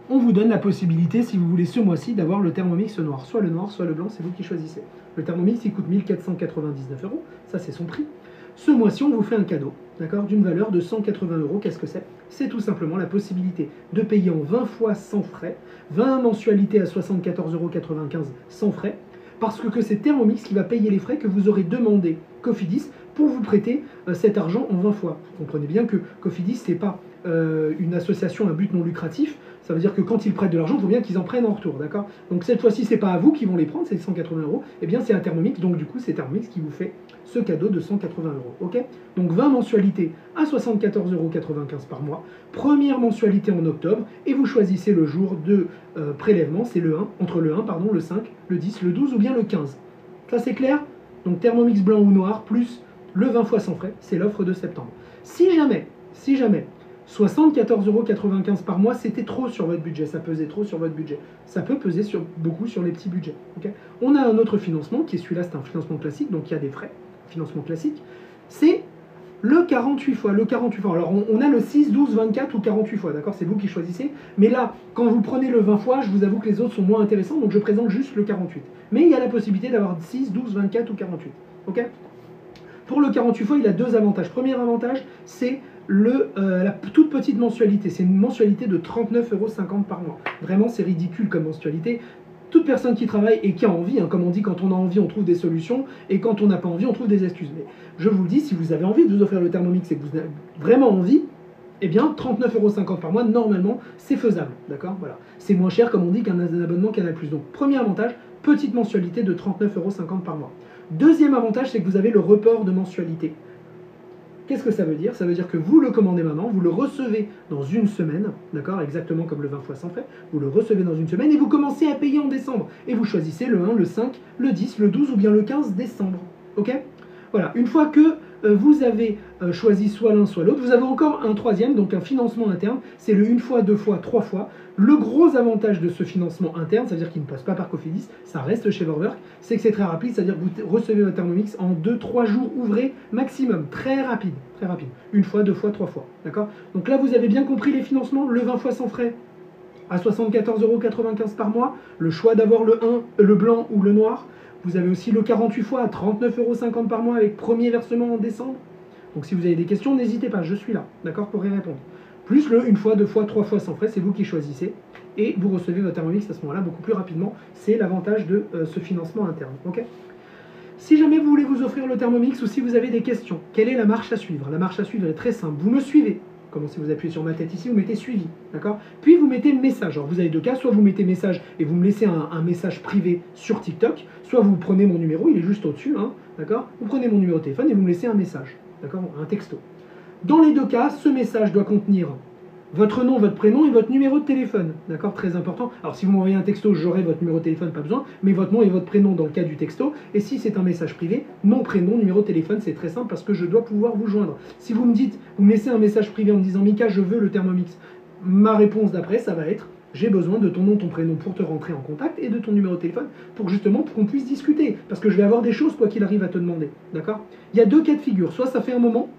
on vous donne la possibilité, si vous voulez ce mois-ci, d'avoir le Thermomix noir, soit le blanc, c'est vous qui choisissez. Le Thermomix, il coûte 1499 €, ça c'est son prix. Ce mois-ci, on vous fait un cadeau, d'accord, d'une valeur de 180 €. Qu'est-ce que c'est? C'est tout simplement la possibilité de payer en 20 fois sans frais, 20 mensualités à 74,95 € sans frais, parce que c'est Thermomix qui va payer les frais que vous aurez demandé Cofidis pour vous prêter cet argent en 20 fois. Vous comprenez bien que Cofidis, ce n'est pas une association à but non lucratif. Ça veut dire que quand ils prêtent de l'argent, il faut bien qu'ils en prennent en retour, d'accord? Donc cette fois-ci, c'est pas à vous qui vont les prendre, c'est 180 €, et bien c'est à Thermomix, donc du coup c'est Thermomix qui vous fait ce cadeau de 180 €, ok? Donc 20 mensualités à 74,95 € par mois, première mensualité en octobre, et vous choisissez le jour de prélèvement, c'est le 1, entre le 1, pardon, le 5, le 10, le 12 ou bien le 15. Ça c'est clair? Donc Thermomix blanc ou noir, plus le 20 fois sans frais, c'est l'offre de septembre. Si jamais, 74,95 € par mois, c'était trop sur votre budget, ça pesait trop sur votre budget. Ça peut peser beaucoup sur les petits budgets. Okay, on a un autre financement, qui est celui-là, c'est un financement classique, donc il y a des frais, financement classique. C'est le 48 fois. Alors on a le 6, 12, 24 ou 48 fois, d'accord? C'est vous qui choisissez. Mais là, quand vous prenez le 20 fois, je vous avoue que les autres sont moins intéressants, donc je présente juste le 48. Mais il y a la possibilité d'avoir 6, 12, 24 ou 48. Ok? Pour le 48 fois, il a deux avantages. Premier avantage, c'est la toute petite mensualité. C'est une mensualité de 39,50 € par mois. Vraiment, c'est ridicule comme mensualité. Toute personne qui travaille et qui a envie, comme on dit, quand on a envie, on trouve des solutions, et quand on n'a pas envie, on trouve des excuses. Mais je vous le dis, si vous avez envie de vous offrir le Thermomix et que vous avez vraiment envie, eh bien 39,50 € par mois, normalement, c'est faisable. D'accord? Voilà. C'est moins cher, comme on dit, qu'un abonnement Canal+. Donc, premier avantage, petite mensualité de 39,50 € par mois. Deuxième avantage, c'est que vous avez le report de mensualité. Qu'est-ce que ça veut dire? Ça veut dire que vous le commandez maintenant, vous le recevez dans une semaine, d'accord? Exactement comme le 20 fois sans frais, vous le recevez dans une semaine et vous commencez à payer en décembre. Et vous choisissez le 1, le 5, le 10, le 12 ou bien le 15 décembre. Ok? Voilà, une fois que vous avez choisi soit l'un soit l'autre, vous avez encore un troisième, donc un financement interne, c'est le 1 fois, 2 fois, 3 fois. Le gros avantage de ce financement interne, c'est-à-dire qu'il ne passe pas par Cofidis, ça reste chez Vorwerk, c'est que c'est très rapide, c'est-à-dire que vous recevez votre Thermomix en 2-3 jours ouvrés maximum, très rapide, très rapide. 1 fois, 2 fois, 3 fois, d'accord? Donc là, vous avez bien compris les financements, le 20 fois sans frais à 74,95 € par mois, le choix d'avoir le blanc ou le noir. Vous avez aussi le 48 fois à 39,50 € par mois avec premier versement en décembre. Donc si vous avez des questions, n'hésitez pas, je suis là, d'accord, pour y répondre. Plus le 1 fois, 2 fois, 3 fois sans frais, c'est vous qui choisissez. Et vous recevez votre Thermomix à ce moment-là beaucoup plus rapidement. C'est l'avantage de ce financement interne. Okay, si jamais vous voulez vous offrir le Thermomix ou si vous avez des questions, quelle est la marche à suivre? La marche à suivre est très simple. Vous me suivez. Commencez, vous appuyez sur ma tête ici, vous mettez suivi, d'accord? Puis vous mettez le message. Alors vous avez deux cas, soit vous mettez message et vous me laissez un message privé sur TikTok, soit vous prenez mon numéro, il est juste au-dessus, hein, d'accord? Vous prenez mon numéro de téléphone et vous me laissez un message, d'accord? Un texto. Dans les deux cas, ce message doit contenir votre nom, votre prénom et votre numéro de téléphone, d'accord? Très important. Alors si vous m'envoyez un texto, j'aurai votre numéro de téléphone, pas besoin, mais votre nom et votre prénom dans le cas du texto. Et si c'est un message privé, nom, prénom, numéro de téléphone, c'est très simple parce que je dois pouvoir vous joindre. Si vous me dites, vous me laissez un message privé en me disant Mika, je veux le Thermomix, ma réponse d'après, ça va être j'ai besoin de ton nom, ton prénom pour te rentrer en contact et de ton numéro de téléphone pour qu'on puisse discuter. Parce que je vais avoir des choses quoi qu'il arrive à te demander, d'accord? Il y a deux cas de figure. Soit ça fait un moment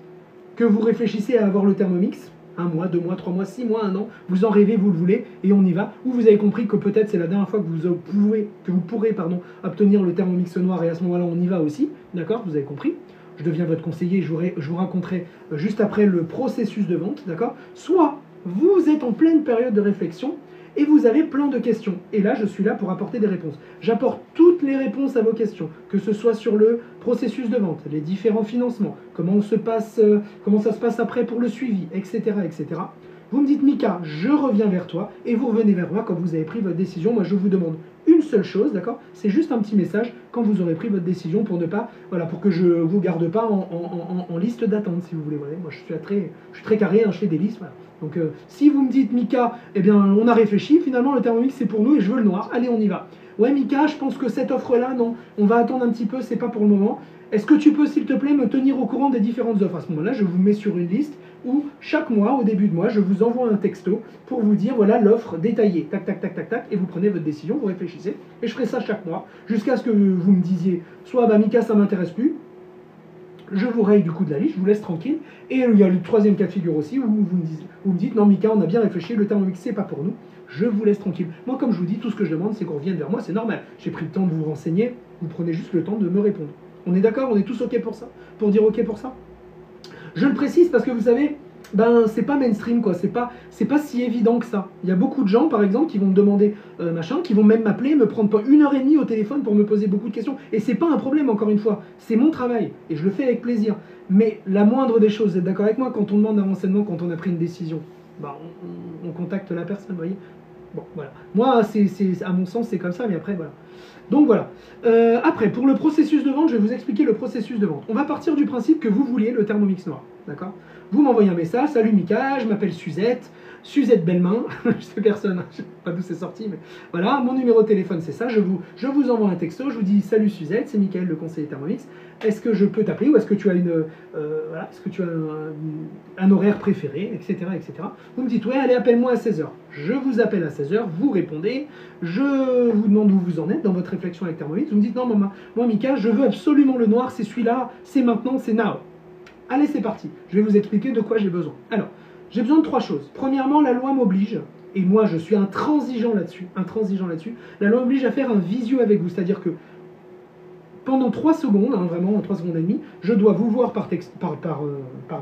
que vous réfléchissez à avoir le Thermomix, 1 mois, 2 mois, 3 mois, 6 mois, 1 an, vous en rêvez, vous le voulez, et on y va. Ou vous avez compris que peut-être c'est la dernière fois que vous pourrez obtenir le Thermomix noir, et à ce moment-là, on y va aussi, d'accord? Vous avez compris? Je deviens votre conseiller, je vous raconterai juste après le processus de vente, d'accord? Soit vous êtes en pleine période de réflexion, et vous avez plein de questions. Et là, je suis là pour apporter des réponses. J'apporte toutes les réponses à vos questions, que ce soit sur le processus de vente, les différents financements, comment ça se passe après pour le suivi, etc., etc. Vous me dites, Mika, je reviens vers toi, et vous revenez vers moi quand vous avez pris votre décision. Moi, je vous demande une seule chose, d'accord? C'est juste un petit message quand vous aurez pris votre décision pour ne pas, voilà, pour que je ne vous garde pas en liste d'attente, si vous voulez. Voilà. Moi, je suis très carré, hein, je fais des listes, voilà. Donc si vous me dites Mika, eh bien on a réfléchi, finalement le Thermomix c'est pour nous et je veux le noir, allez on y va. Ouais Mika, je pense que cette offre-là, non, on va attendre un petit peu, c'est pas pour le moment. Est-ce que tu peux s'il te plaît me tenir au courant des différentes offres? À ce moment-là, je vous mets sur une liste où chaque mois, au début de mois, je vous envoie un texto pour vous dire voilà l'offre détaillée, tac tac tac tac tac, et vous prenez votre décision, vous réfléchissez, et je ferai ça chaque mois, jusqu'à ce que vous me disiez soit bah Mika ça m'intéresse plus, je vous raye du coup de la liste, je vous laisse tranquille. Et il y a le troisième cas de figure aussi où vous me dites non Mika, on a bien réfléchi, le Thermomix c'est pas pour nous, je vous laisse tranquille. Moi comme je vous dis, tout ce que je demande c'est qu'on revienne vers moi, c'est normal. J'ai pris le temps de vous renseigner, vous prenez juste le temps de me répondre. On est d'accord, on est tous ok pour ça? Pour dire ok pour ça? Je le précise parce que vous savez, ben c'est pas mainstream quoi, c'est pas si évident que ça. Il y a beaucoup de gens par exemple qui vont me demander qui vont même m'appeler, me prendre pas 1 heure et demie au téléphone pour me poser beaucoup de questions. Et c'est pas un problème encore une fois, c'est mon travail et je le fais avec plaisir. Mais la moindre des choses, vous êtes d'accord avec moi, quand on demande un renseignement, quand on a pris une décision, ben, on contacte la personne, vous voyez. Bon voilà. Moi à mon sens c'est comme ça, mais après voilà. Donc voilà. Après, pour le processus de vente, je vais vous expliquer le processus de vente. On va partir du principe que vous vouliez le Thermomix noir. D'accord? Vous m'envoyez un message, salut Mika, je m'appelle Suzette Bellemain, je sais personne, je sais pas d'où c'est sorti, mais voilà, mon numéro de téléphone c'est ça, je vous envoie un texto, je vous dis salut Suzette, c'est Mickaël le conseiller Thermomix, est-ce que je peux t'appeler ou est-ce que tu as est-ce que tu as un horaire préféré, etc., etc. Vous me dites ouais, allez appelle-moi à 16h. Je vous appelle à 16h, vous répondez, je vous demande où vous en êtes dans votre réflexion avec Thermomix, vous me dites non moi Mika, je veux absolument le noir, c'est celui-là, c'est maintenant, c'est now. Allez, c'est parti. Je vais vous expliquer de quoi j'ai besoin. Alors, j'ai besoin de 3 choses. Premièrement, la loi m'oblige, et moi je suis intransigeant là-dessus, la loi m'oblige à faire un visio avec vous, c'est-à-dire que pendant 3 secondes, vraiment 3 secondes et demie, je dois vous voir par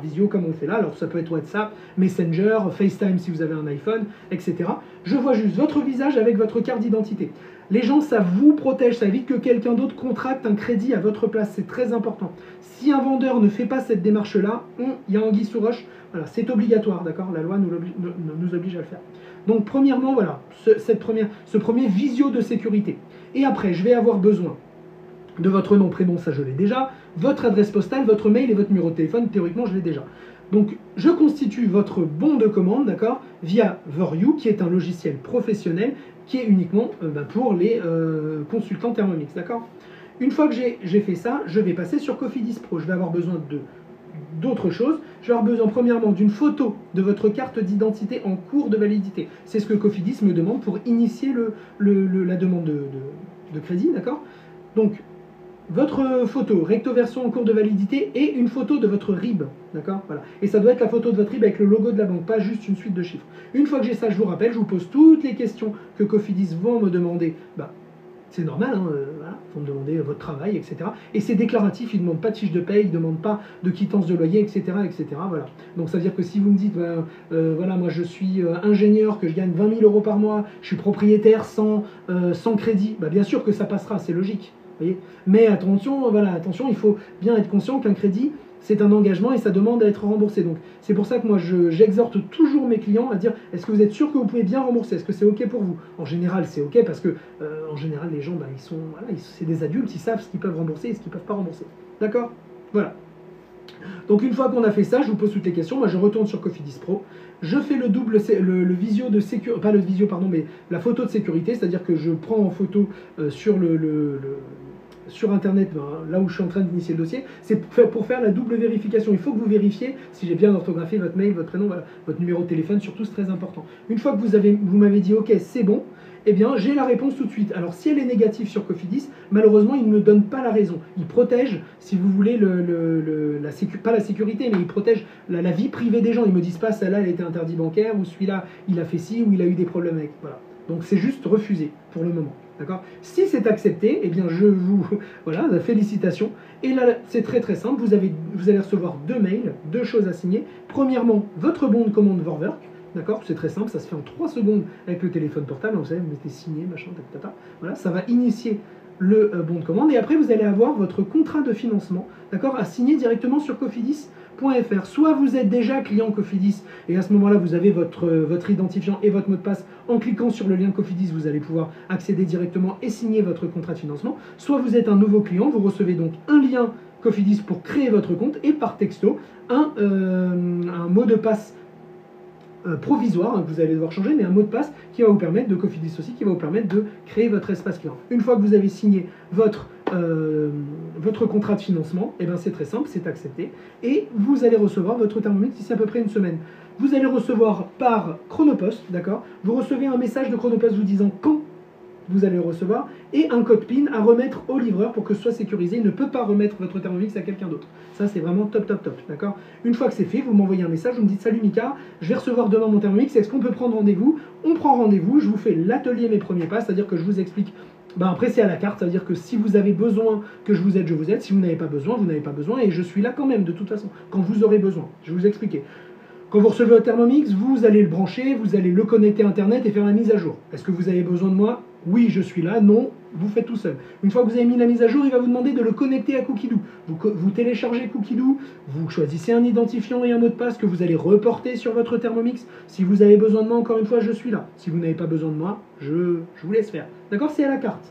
visio comme on fait là, alors ça peut être WhatsApp, Messenger, FaceTime si vous avez un iPhone, etc. Je vois juste votre visage avec votre carte d'identité. Les gens, ça vous protège, ça évite que quelqu'un d'autre contracte un crédit à votre place, c'est très important. Si un vendeur ne fait pas cette démarche-là, il y a anguille sous roche, voilà, c'est obligatoire, d'accord? La loi nous oblige à le faire. Donc premièrement, voilà, ce premier visio de sécurité. Et après, je vais avoir besoin de votre nom, prénom, ça je l'ai déjà, votre adresse postale, votre mail et votre numéro de téléphone, théoriquement je l'ai déjà. Donc je constitue votre bon de commande, d'accord, via Voryou, qui est un logiciel professionnel qui est uniquement pour les consultants Thermomix, d'accord. Une fois que j'ai fait ça, je vais passer sur Cofidis Pro. Je vais avoir besoin d'autres choses. Je vais avoir besoin premièrement d'une photo de votre carte d'identité en cours de validité. C'est ce que Cofidis me demande pour initier la demande de crédit, d'accord. Donc votre photo, recto verso en cours de validité et une photo de votre RIB, d'accord, voilà. Et ça doit être la photo de votre RIB avec le logo de la banque, pas juste une suite de chiffres. Une fois que j'ai ça, je vous rappelle, je vous pose toutes les questions que Cofidis vont me demander. C'est normal, hein, voilà, ils vont me demander votre travail, etc. Et c'est déclaratif, ils ne demandent pas de fiche de paye, ils ne demandent pas de quittance de loyer, etc. etc. Voilà. Donc ça veut dire que si vous me dites, voilà, moi je suis ingénieur, que je gagne 20 000 euros par mois, je suis propriétaire sans crédit, bien sûr que ça passera, c'est logique. Voyez, mais attention, voilà, attention, il faut bien être conscient qu'un crédit, c'est un engagement et ça demande à être remboursé. Donc c'est pour ça que moi j'exhorte toujours mes clients à dire est-ce que vous êtes sûr que vous pouvez bien rembourser? Est-ce que c'est ok pour vous? En général c'est ok parce que en général les gens ils sont voilà, c'est des adultes, ils savent ce qu'ils peuvent rembourser et ce qu'ils peuvent pas rembourser. D'accord? Voilà. Donc une fois qu'on a fait ça, je vous pose toutes les questions. Moi je retourne sur Cofidis Pro. Je fais le visio de sécurité, pas le visio pardon, mais la photo de sécurité, c'est-à-dire que je prends en photo sur sur internet, là où je suis en train d'initier le dossier, c'est pour faire la double vérification. Il faut que vous vérifiez si j'ai bien orthographié votre mail, votre prénom, voilà, votre numéro de téléphone, surtout c'est très important. Une fois que vous m'avez dit ok c'est bon, eh bien j'ai la réponse tout de suite. Alors si elle est négative sur Cofidis, malheureusement il ne me donne pas la raison. Il protège, si vous voulez, pas la sécurité, mais il protège la vie privée des gens. Ils me disent pas celle-là elle était interdit bancaire, ou celui-là il a fait ci, ou il a eu des problèmes avec. Voilà. Donc c'est juste refusé pour le moment. D'accord? Si c'est accepté, eh bien je vous voilà, félicitations. Et là, c'est très très simple. Vous allez recevoir deux mails, deux choses à signer. Premièrement, votre bon de commande Vorwerk. D'accord? C'est très simple, ça se fait en 3 secondes avec le téléphone portable. Vous savez, vous mettez signé, machin, tata. Voilà, ça va initier le bon de commande. Et après, vous allez avoir votre contrat de financement, d'accord, à signer directement sur Cofidis.fr. Soit vous êtes déjà client Cofidis et à ce moment-là vous avez votre identifiant et votre mot de passe. En cliquant sur le lien Cofidis, vous allez pouvoir accéder directement et signer votre contrat de financement. Soit vous êtes un nouveau client, vous recevez donc un lien Cofidis pour créer votre compte et par texto un mot de passe provisoire, hein, que vous allez devoir changer, mais un mot de passe qui va vous permettre, de Cofidis aussi, qui va vous permettre de créer votre espace client. Une fois que vous avez signé votre contrat de financement, eh ben c'est très simple, c'est accepté, et vous allez recevoir votre Thermomix d'ici à peu près une semaine. Vous allez recevoir par Chronopost, d'accord? Vous recevez un message de Chronopost vous disant quand vous allez le recevoir, et un code PIN à remettre au livreur pour que ce soit sécurisé. Il ne peut pas remettre votre Thermomix à quelqu'un d'autre. Ça, c'est vraiment top, top, top, d'accord? Une fois que c'est fait, vous m'envoyez un message, vous me dites « Salut Mika, je vais recevoir demain mon Thermomix, est-ce qu'on peut prendre rendez-vous ?» On prend rendez-vous, je vous fais l'atelier mes premiers pas, c'est-à-dire que je vous explique. Après, c'est à la carte, c'est-à-dire que si vous avez besoin que je vous aide, je vous aide. Si vous n'avez pas besoin, vous n'avez pas besoin, et je suis là quand même, de toute façon, quand vous aurez besoin. Je vais vous expliquer. Quand vous recevez votre Thermomix, vous allez le brancher, vous allez le connecter à Internet et faire la mise à jour. Est-ce que vous avez besoin de moi? Oui, je suis là. Non, vous faites tout seul. Une fois que vous avez mis la mise à jour, il va vous demander de le connecter à Cookidoo. Vous téléchargez Cookidoo, vous choisissez un identifiant et un mot de passe que vous allez reporter sur votre Thermomix. Si vous avez besoin de moi, encore une fois, je suis là. Si vous n'avez pas besoin de moi, je vous laisse faire. D'accord? C'est à la carte.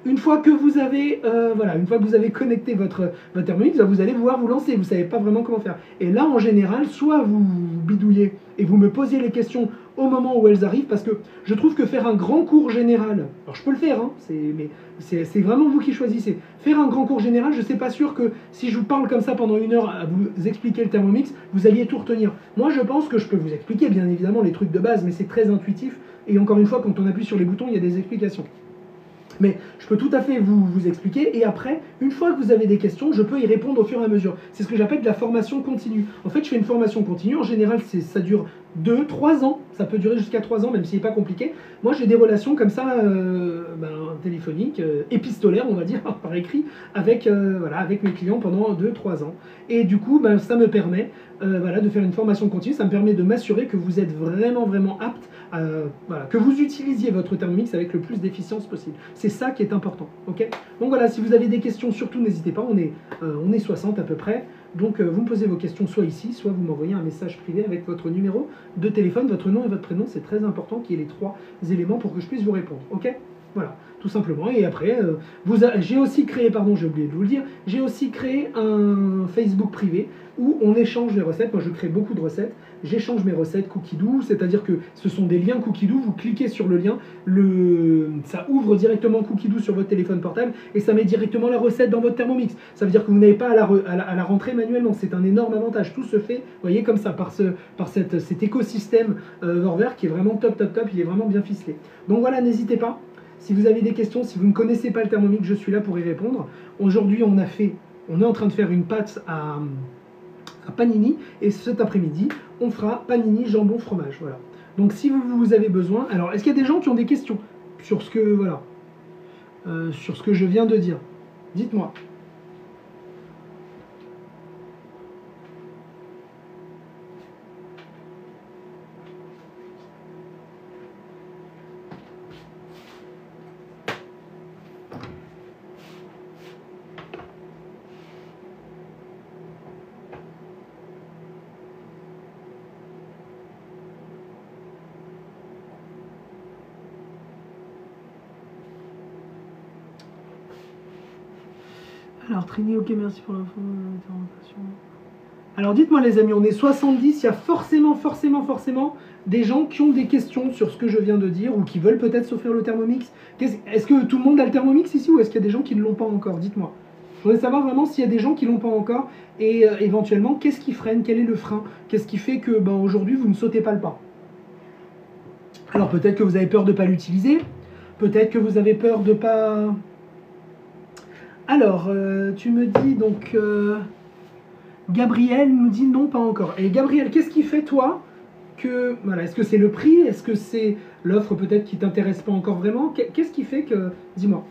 Une fois que vous avez, une fois que vous avez connecté votre Thermomix, vous allez pouvoir vous lancer. Vous ne savez pas vraiment comment faire. Et là, en général, soit vous bidouillez et vous me posez les questions au moment où elles arrivent, parce que je trouve que faire un grand cours général, alors je peux le faire, hein, mais c'est vraiment vous qui choisissez. Faire un grand cours général, je ne suis pas sûr que si je vous parle comme ça pendant 1 heure à vous expliquer le Thermomix, vous alliez tout retenir. Moi, je pense que je peux vous expliquer, bien évidemment, les trucs de base, mais c'est très intuitif. Et encore une fois, quand on appuie sur les boutons, il y a des explications. Mais je peux tout à fait vous expliquer, et après, une fois que vous avez des questions, je peux y répondre au fur et à mesure. C'est ce que j'appelle de la formation continue. En fait, je fais une formation continue, en général, ça dure 2-3 ans, ça peut durer jusqu'à 3 ans, même s'il n'est pas compliqué. Moi, j'ai des relations comme ça, téléphoniques, épistolaires, on va dire, par écrit, avec mes clients pendant 2-3 ans. Et du coup, ça me permet de faire une formation continue, ça me permet de m'assurer que vous êtes vraiment, vraiment apte, que vous utilisiez votre Thermomix avec le plus d'efficience possible. C'est ça qui est important. Okay, donc voilà, si vous avez des questions, surtout n'hésitez pas, on est 60 à peu près. Donc vous me posez vos questions soit ici, soit vous m'envoyez un message privé avec votre numéro de téléphone, votre nom et votre prénom. C'est très important qu'il y ait les 3 éléments pour que je puisse vous répondre. Ok? Voilà, tout simplement. Et après, j'ai aussi créé, pardon, j'ai oublié de vous le dire, j'ai aussi créé un Facebook privé où on échange les recettes. Moi, je crée beaucoup de recettes. J'échange mes recettes Cookidoo, c'est-à-dire que ce sont des liens Cookidoo. Vous cliquez sur le lien, ça ouvre directement Cookidoo sur votre téléphone portable et ça met directement la recette dans votre Thermomix. Ça veut dire que vous n'avez pas à la rentrer manuellement. C'est un énorme avantage. Tout se fait, vous voyez, comme ça, par cet écosystème Vorwerk qui est vraiment top, top, top. Il est vraiment bien ficelé. Donc voilà, n'hésitez pas. Si vous avez des questions, si vous ne connaissez pas le Thermomix, je suis là pour y répondre. Aujourd'hui, on est en train de faire une pâte à panini, et cet après-midi, on fera panini jambon fromage. Voilà. Donc si vous avez besoin, alors est-ce qu'il y a des gens qui ont des questions sur ce que voilà, sur ce que je viens de dire? Dites-moi. Alors, Trini, ok, merci pour l'information. Alors, dites-moi, les amis, on est 70, il y a forcément des gens qui ont des questions sur ce que je viens de dire ou qui veulent peut-être s'offrir le Thermomix. Est-ce que tout le monde a le Thermomix ici ou est-ce qu'il y a des gens qui ne l'ont pas encore? Dites-moi. Je voudrais savoir vraiment s'il y a des gens qui ne l'ont pas encore et éventuellement, qu'est-ce qui freine? Quel est le frein? Qu'est-ce qui fait que aujourd'hui, vous ne sautez pas le pas? Alors, peut-être que vous avez peur de ne pas l'utiliser. Peut-être que vous avez peur de ne pas... Alors, tu me dis donc... Gabriel nous dit non, pas encore. Et Gabriel, qu'est-ce qui fait, toi, que... Voilà, est-ce que c'est le prix? Est-ce que c'est l'offre peut-être qui t'intéresse pas encore vraiment? Qu'est-ce qui fait que... Dis-moi.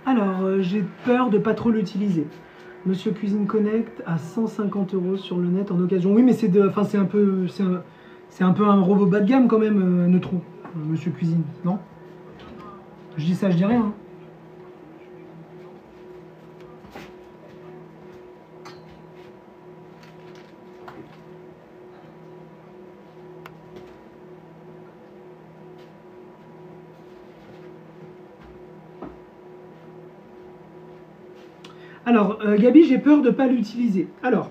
Alors, j'ai peur de pas trop l'utiliser. Monsieur Cuisine Connect à 150 € sur le net en occasion. Oui, mais c'est un peu un robot bas de gamme quand même, Neutro, Monsieur Cuisine, non? Je dis ça, je dis rien. Hein. Alors, Gabi, j'ai peur de ne pas l'utiliser. Alors,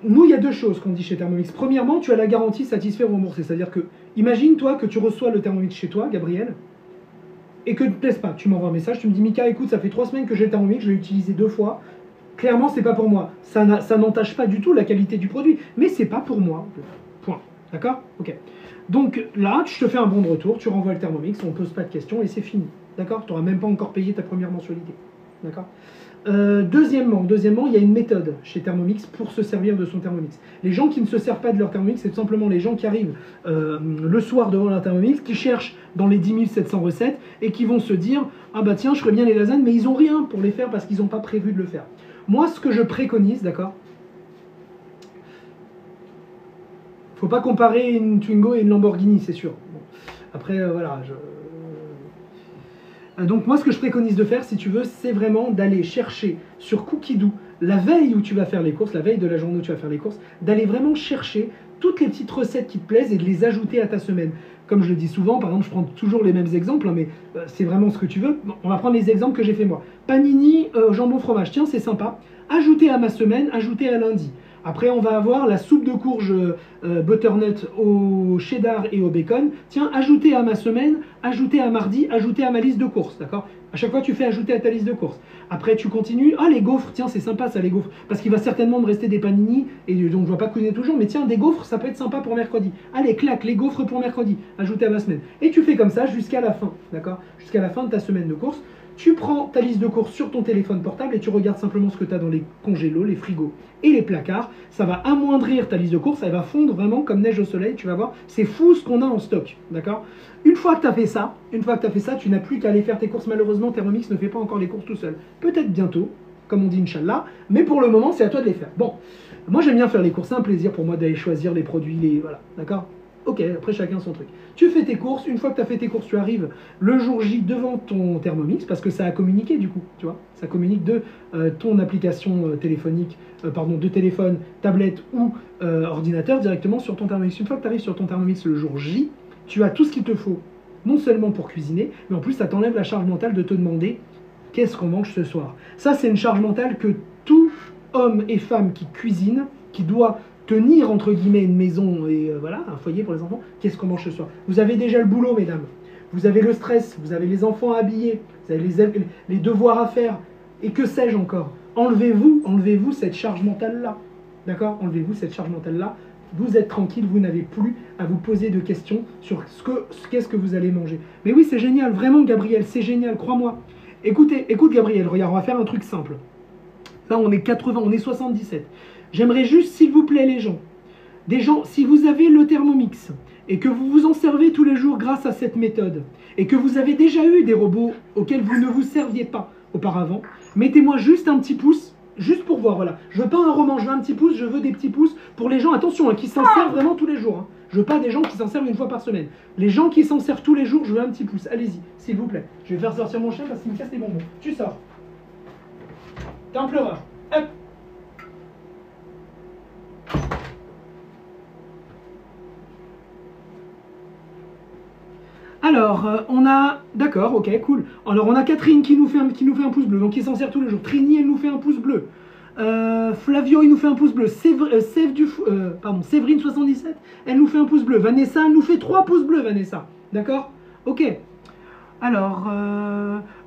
nous, il y a deux choses qu'on dit chez Thermomix. Premièrement, tu as la garantie satisfait ou remboursé. C'est-à-dire que, imagine-toi que tu reçois le Thermomix chez toi, Gabriel, et que ne te plaise pas. Tu m'envoies un message, tu me dis, Mika, écoute, ça fait 3 semaines que j'ai le Thermomix, je l'ai utilisé 2 fois. Clairement, c'est pas pour moi. Ça n'entache pas du tout la qualité du produit, mais c'est pas pour moi. Point. D'accord? Ok. Donc là, je te fais un bon de retour, tu renvoies le Thermomix, on ne pose pas de questions et c'est fini. D'accord? Tu n'auras même pas encore payé ta première mensualité. D'accord? Deuxièmement, il y a une méthode chez Thermomix pour se servir de son Thermomix. Les gens qui ne se servent pas de leur Thermomix, c'est tout simplement les gens qui arrivent le soir devant leur Thermomix, qui cherchent dans les 10 700 recettes et qui vont se dire « Ah bah tiens, je ferais bien les lasagnes, mais ils n'ont rien pour les faire parce qu'ils n'ont pas prévu de le faire. » Moi, ce que je préconise, d'accord, faut pas comparer une Twingo et une Lamborghini, c'est sûr. Bon. Après, voilà, donc moi, ce que je préconise de faire, si tu veux, c'est vraiment d'aller chercher sur Cookidoo, la veille où tu vas faire les courses, la veille de la journée où tu vas faire les courses, d'aller vraiment chercher toutes les petites recettes qui te plaisent et de les ajouter à ta semaine. Comme je le dis souvent, par exemple, je prends toujours les mêmes exemples, hein, mais c'est vraiment ce que tu veux. Bon, on va prendre les exemples que j'ai fait moi. Panini, jambon fromage, tiens, c'est sympa. Ajouter à ma semaine, ajouter à lundi. Après, on va avoir la soupe de courge butternut au cheddar et au bacon. Tiens, ajouter à ma semaine, ajouter à mardi, ajouter à ma liste de courses, d'accord? À chaque fois, tu fais ajouter à ta liste de courses. Après, tu continues. Ah, les gaufres, tiens, c'est sympa ça, les gaufres. Parce qu'il va certainement me rester des panini, et donc je ne vais pas cuisiner toujours, mais tiens, des gaufres, ça peut être sympa pour mercredi. Allez, clac, les gaufres pour mercredi, ajouter à ma semaine. Et tu fais comme ça jusqu'à la fin, d'accord? Jusqu'à la fin de ta semaine de courses. Tu prends ta liste de courses sur ton téléphone portable et tu regardes simplement ce que tu as dans les congélos, les frigos et les placards. Ça va amoindrir ta liste de courses, elle va fondre vraiment comme neige au soleil, tu vas voir. C'est fou ce qu'on a en stock, d'accord? Une fois que tu as fait ça, tu n'as plus qu'à aller faire tes courses. Malheureusement, Thermomix ne fait pas encore les courses tout seul. Peut-être bientôt, comme on dit Inch'Allah, mais pour le moment, c'est à toi de les faire. Bon, moi j'aime bien faire les courses, c'est un plaisir pour moi d'aller choisir les produits, voilà, d'accord? Ok, après chacun son truc. Tu fais tes courses, une fois que tu as fait tes courses, tu arrives le jour J devant ton Thermomix, parce que ça a communiqué du coup, tu vois. Ça communique de ton application téléphonique, pardon, de téléphone, tablette ou ordinateur directement sur ton Thermomix. Une fois que tu arrives sur ton Thermomix le jour J, tu as tout ce qu'il te faut, non seulement pour cuisiner, mais en plus ça t'enlève la charge mentale de te demander qu'est-ce qu'on mange ce soir. Ça, c'est une charge mentale que tout homme et femme qui cuisine, qui doit tenir entre guillemets une maison et voilà, un foyer pour les enfants, qu'est-ce qu'on mange ce soir. Vous avez déjà le boulot, mesdames. Vous avez le stress, vous avez les enfants à habiller, vous avez les devoirs à faire, et que sais-je encore. Enlevez-vous cette charge mentale-là. D'accord. Enlevez-vous cette charge mentale-là. Vous êtes tranquille, vous n'avez plus à vous poser de questions sur qu'est-ce que vous allez manger. Mais oui, c'est génial, vraiment, Gabriel, c'est génial, crois-moi. Écoute, Gabriel, regarde, on va faire un truc simple. Là, on est 80, on est 77. J'aimerais juste, s'il vous plaît, des gens, si vous avez le Thermomix et que vous vous en servez tous les jours grâce à cette méthode et que vous avez déjà eu des robots auxquels vous ne vous serviez pas auparavant, mettez-moi juste un petit pouce, juste pour voir, voilà. Je veux pas un roman, je veux un petit pouce, je veux des petits pouces pour les gens, attention, qui s'en servent vraiment tous les jours. Hein. Je veux pas des gens qui s'en servent une fois par semaine. Les gens qui s'en servent tous les jours, je veux un petit pouce. Allez-y, s'il vous plaît. Je vais faire sortir mon chien parce qu'il me casse les bonbons. Tu sors. T'es un pleureur. Hop. Alors, on a... D'accord, ok, cool. Alors, on a Catherine qui nous fait un pouce bleu, donc qui s'en sert tous les jours. Trini, elle nous fait un pouce bleu. Flavio, il nous fait un pouce bleu. Séverine 77, elle nous fait un pouce bleu. Vanessa, elle nous fait 3 pouces bleus, Vanessa. D'accord. Ok. Alors,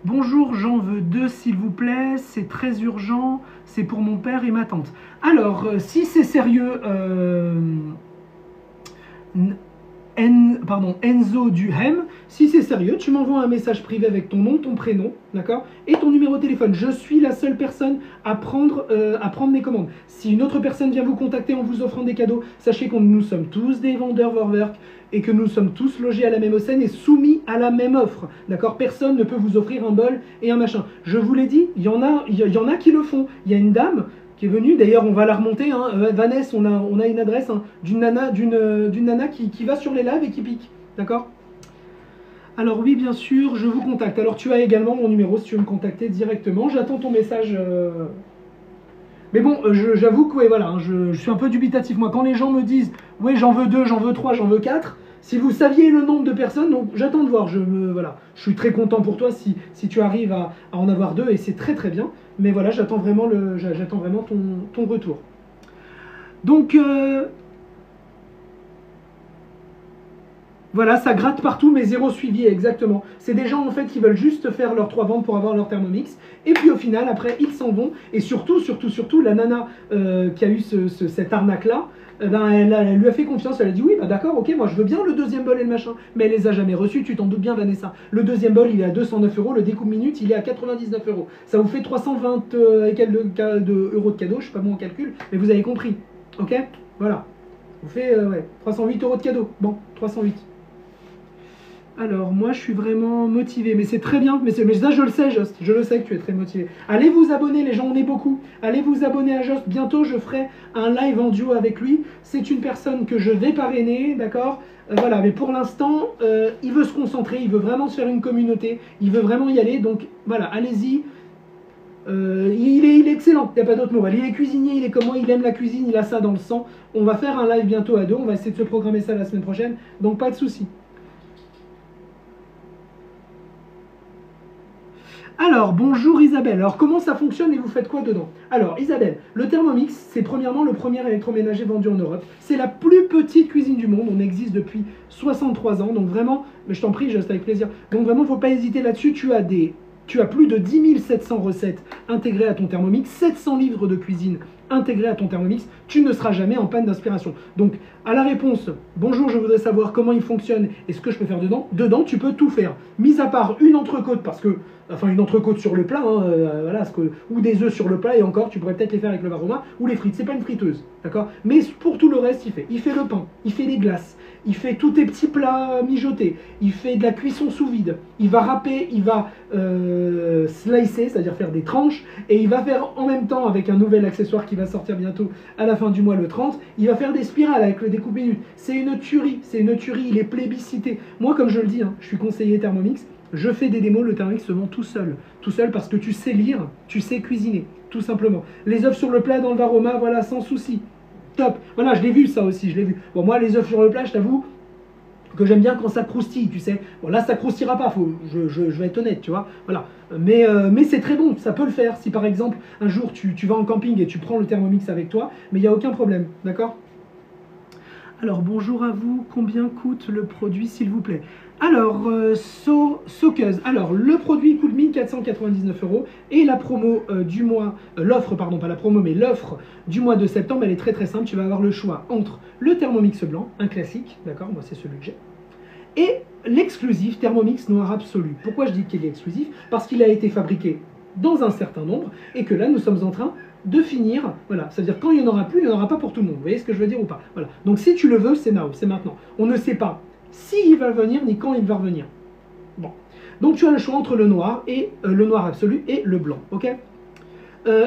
bonjour, j'en veux 2 s'il vous plaît. C'est très urgent. C'est pour mon père et ma tante. Alors, si c'est sérieux... Enzo Duhem, si c'est sérieux, tu m'envoies un message privé avec ton nom, ton prénom, d'accord, et ton numéro de téléphone. Je suis la seule personne à prendre mes commandes. Si une autre personne vient vous contacter en vous offrant des cadeaux, sachez que nous sommes tous des vendeurs Vorwerk et que nous sommes tous logés à la même enseigne et soumis à la même offre, d'accord. Personne ne peut vous offrir un bol et un machin. Je vous l'ai dit, il y en a qui le font. Il y a une dame qui est venue, d'ailleurs on va la remonter, hein. Vanessa, on a une adresse hein, d'une nana qui va sur les lives et qui pique, d'accord. Alors oui, bien sûr, je vous contacte. Alors tu as également mon numéro si tu veux me contacter directement. J'attends ton message. Mais bon, j'avoue que ouais, voilà, hein, je suis un peu dubitatif. Moi, quand les gens me disent « Ouais, j'en veux 2, j'en veux 3, j'en veux 4 », si vous saviez le nombre de personnes, donc j'attends de voir. Voilà, je suis très content pour toi si tu arrives à en avoir 2 et c'est très très bien. Mais voilà, j'attends vraiment ton retour. Donc, voilà, ça gratte partout, mais 0 suivi, exactement. C'est des gens, en fait, qui veulent juste faire leurs 3 ventes pour avoir leur Thermomix. Et puis, au final, après, ils s'en vont. Et surtout, la nana qui a eu cette arnaque-là, elle lui a fait confiance. Elle a dit, oui, bah d'accord, ok, moi, je veux bien le deuxième bol et le machin. Mais elle les a jamais reçus, tu t'en doutes bien, Vanessa. Le deuxième bol, il est à 209 €. Le découpe minute, il est à 99 €. Ça vous fait 320 et quelques euros de cadeau. Je suis pas bon en calcul, mais vous avez compris. Ok. Voilà. Vous fait 308 € de cadeau. Bon, 308. Alors, moi, je suis vraiment motivé, mais c'est très bien, mais ça, je le sais, Jost, je le sais que tu es très motivé. Allez vous abonner, les gens, on est beaucoup. Allez vous abonner à Jost, bientôt, je ferai un live en duo avec lui. C'est une personne que je vais parrainer, d'accord. Voilà, mais pour l'instant, il veut se concentrer, il veut vraiment se faire une communauté, il veut vraiment y aller, donc voilà, allez-y. Il est excellent, il n'y a pas d'autre mot. Il est cuisinier, il est comme moi, il aime la cuisine, il a ça dans le sang. On va faire un live bientôt à 2, on va essayer de se programmer ça la semaine prochaine, donc pas de souci. Alors, bonjour Isabelle. Alors, comment ça fonctionne et vous faites quoi dedans? Alors, Isabelle, le Thermomix, c'est premièrement le premier électroménager vendu en Europe. C'est la plus petite cuisine du monde. On existe depuis 63 ans. Donc vraiment, mais je t'en prie, juste avec plaisir. Donc vraiment, il ne faut pas hésiter là-dessus. Tu as plus de 10 700 recettes intégrées à ton Thermomix, 700 livres de cuisine intégrés à ton Thermomix, tu ne seras jamais en panne d'inspiration. Donc, à la réponse, bonjour, je voudrais savoir comment il fonctionne et ce que je peux faire dedans. Dedans, tu peux tout faire. Mis à part une entrecôte, une entrecôte sur le plat, hein, voilà, ou des œufs sur le plat, et encore, tu pourrais peut-être les faire avec le varoma, ou les frites. C'est pas une friteuse, d'accord. Mais pour tout le reste, il fait le pain, il fait les glaces, il fait tous tes petits plats mijotés, il fait de la cuisson sous vide, il va râper, il va slicer, c'est-à-dire faire des tranches, et il va faire en même temps, avec un nouvel accessoire qui va sortir bientôt à la fin du mois le 30, il va faire des spirales avec le découpe minute. C'est une tuerie, il est plébiscité. Moi, comme je le dis, hein, je suis conseiller Thermomix, je fais des démos, le Thermomix se vend tout seul parce que tu sais lire, tu sais cuisiner, tout simplement. Les œufs sur le plat dans le Varoma, voilà, sans souci. Top. Voilà, je l'ai vu ça aussi, je l'ai vu. Bon, moi, les œufs sur le plat, je t'avoue que j'aime bien quand ça croustille, tu sais. Bon, là, ça croustillera pas, je vais être honnête, tu vois. Voilà. Mais c'est très bon, ça peut le faire. Si par exemple, un jour, tu vas en camping et tu prends le Thermomix avec toi, mais il n'y a aucun problème, d'accord? Alors, bonjour à vous. Combien coûte le produit, s'il vous plaît? Alors, Saukeuse. Alors, le produit coûte 1499 € et la promo du mois, l'offre, pardon, pas la promo, mais l'offre du mois de septembre, elle est très très simple. Tu vas avoir le choix entre le Thermomix blanc, un classique, d'accord, moi c'est celui que j'ai, et l'exclusif Thermomix noir absolu. Pourquoi je dis qu'il est exclusif? Parce qu'il a été fabriqué dans un certain nombre et que là, nous sommes en train de finir, voilà, c'est-à-dire quand il n'y en aura plus, il n'y en aura pas pour tout le monde. Vous voyez ce que je veux dire ou pas? Voilà. Donc si tu le veux, c'est now, c'est maintenant. On ne sait pas s'il va venir ni quand il va revenir. Bon. Donc tu as le choix entre le noir et le noir absolu et le blanc, ok?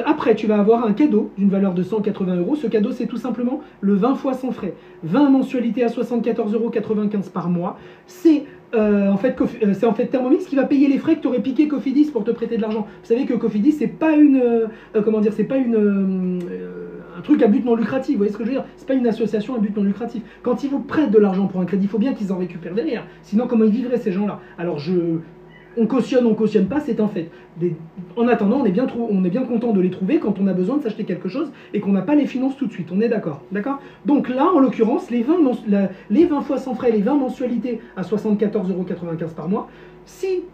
Après, tu vas avoir un cadeau d'une valeur de 180 €. Ce cadeau, c'est tout simplement le 20 fois sans frais. 20 mensualités à 74,95 € par mois. C'est en fait Thermomix qui va payer les frais que tu aurais piqué Cofidis pour te prêter de l'argent. Vous savez que Cofidis, c'est pas une c'est pas un truc à but non lucratif. Vous voyez ce que je veux dire? C'est pas une association à but non lucratif. Quand ils vous prêtent de l'argent pour un crédit, il faut bien qu'ils en récupèrent derrière. Sinon, comment ils vivraient ces gens-là? Alors on cautionne pas, c'est un fait. En attendant, on est bien content de les trouver quand on a besoin de s'acheter quelque chose et qu'on n'a pas les finances tout de suite. On est d'accord, d'accord? Donc là, en l'occurrence, les 20 fois sans frais, les 20 mensualités à 74,95 € par mois, si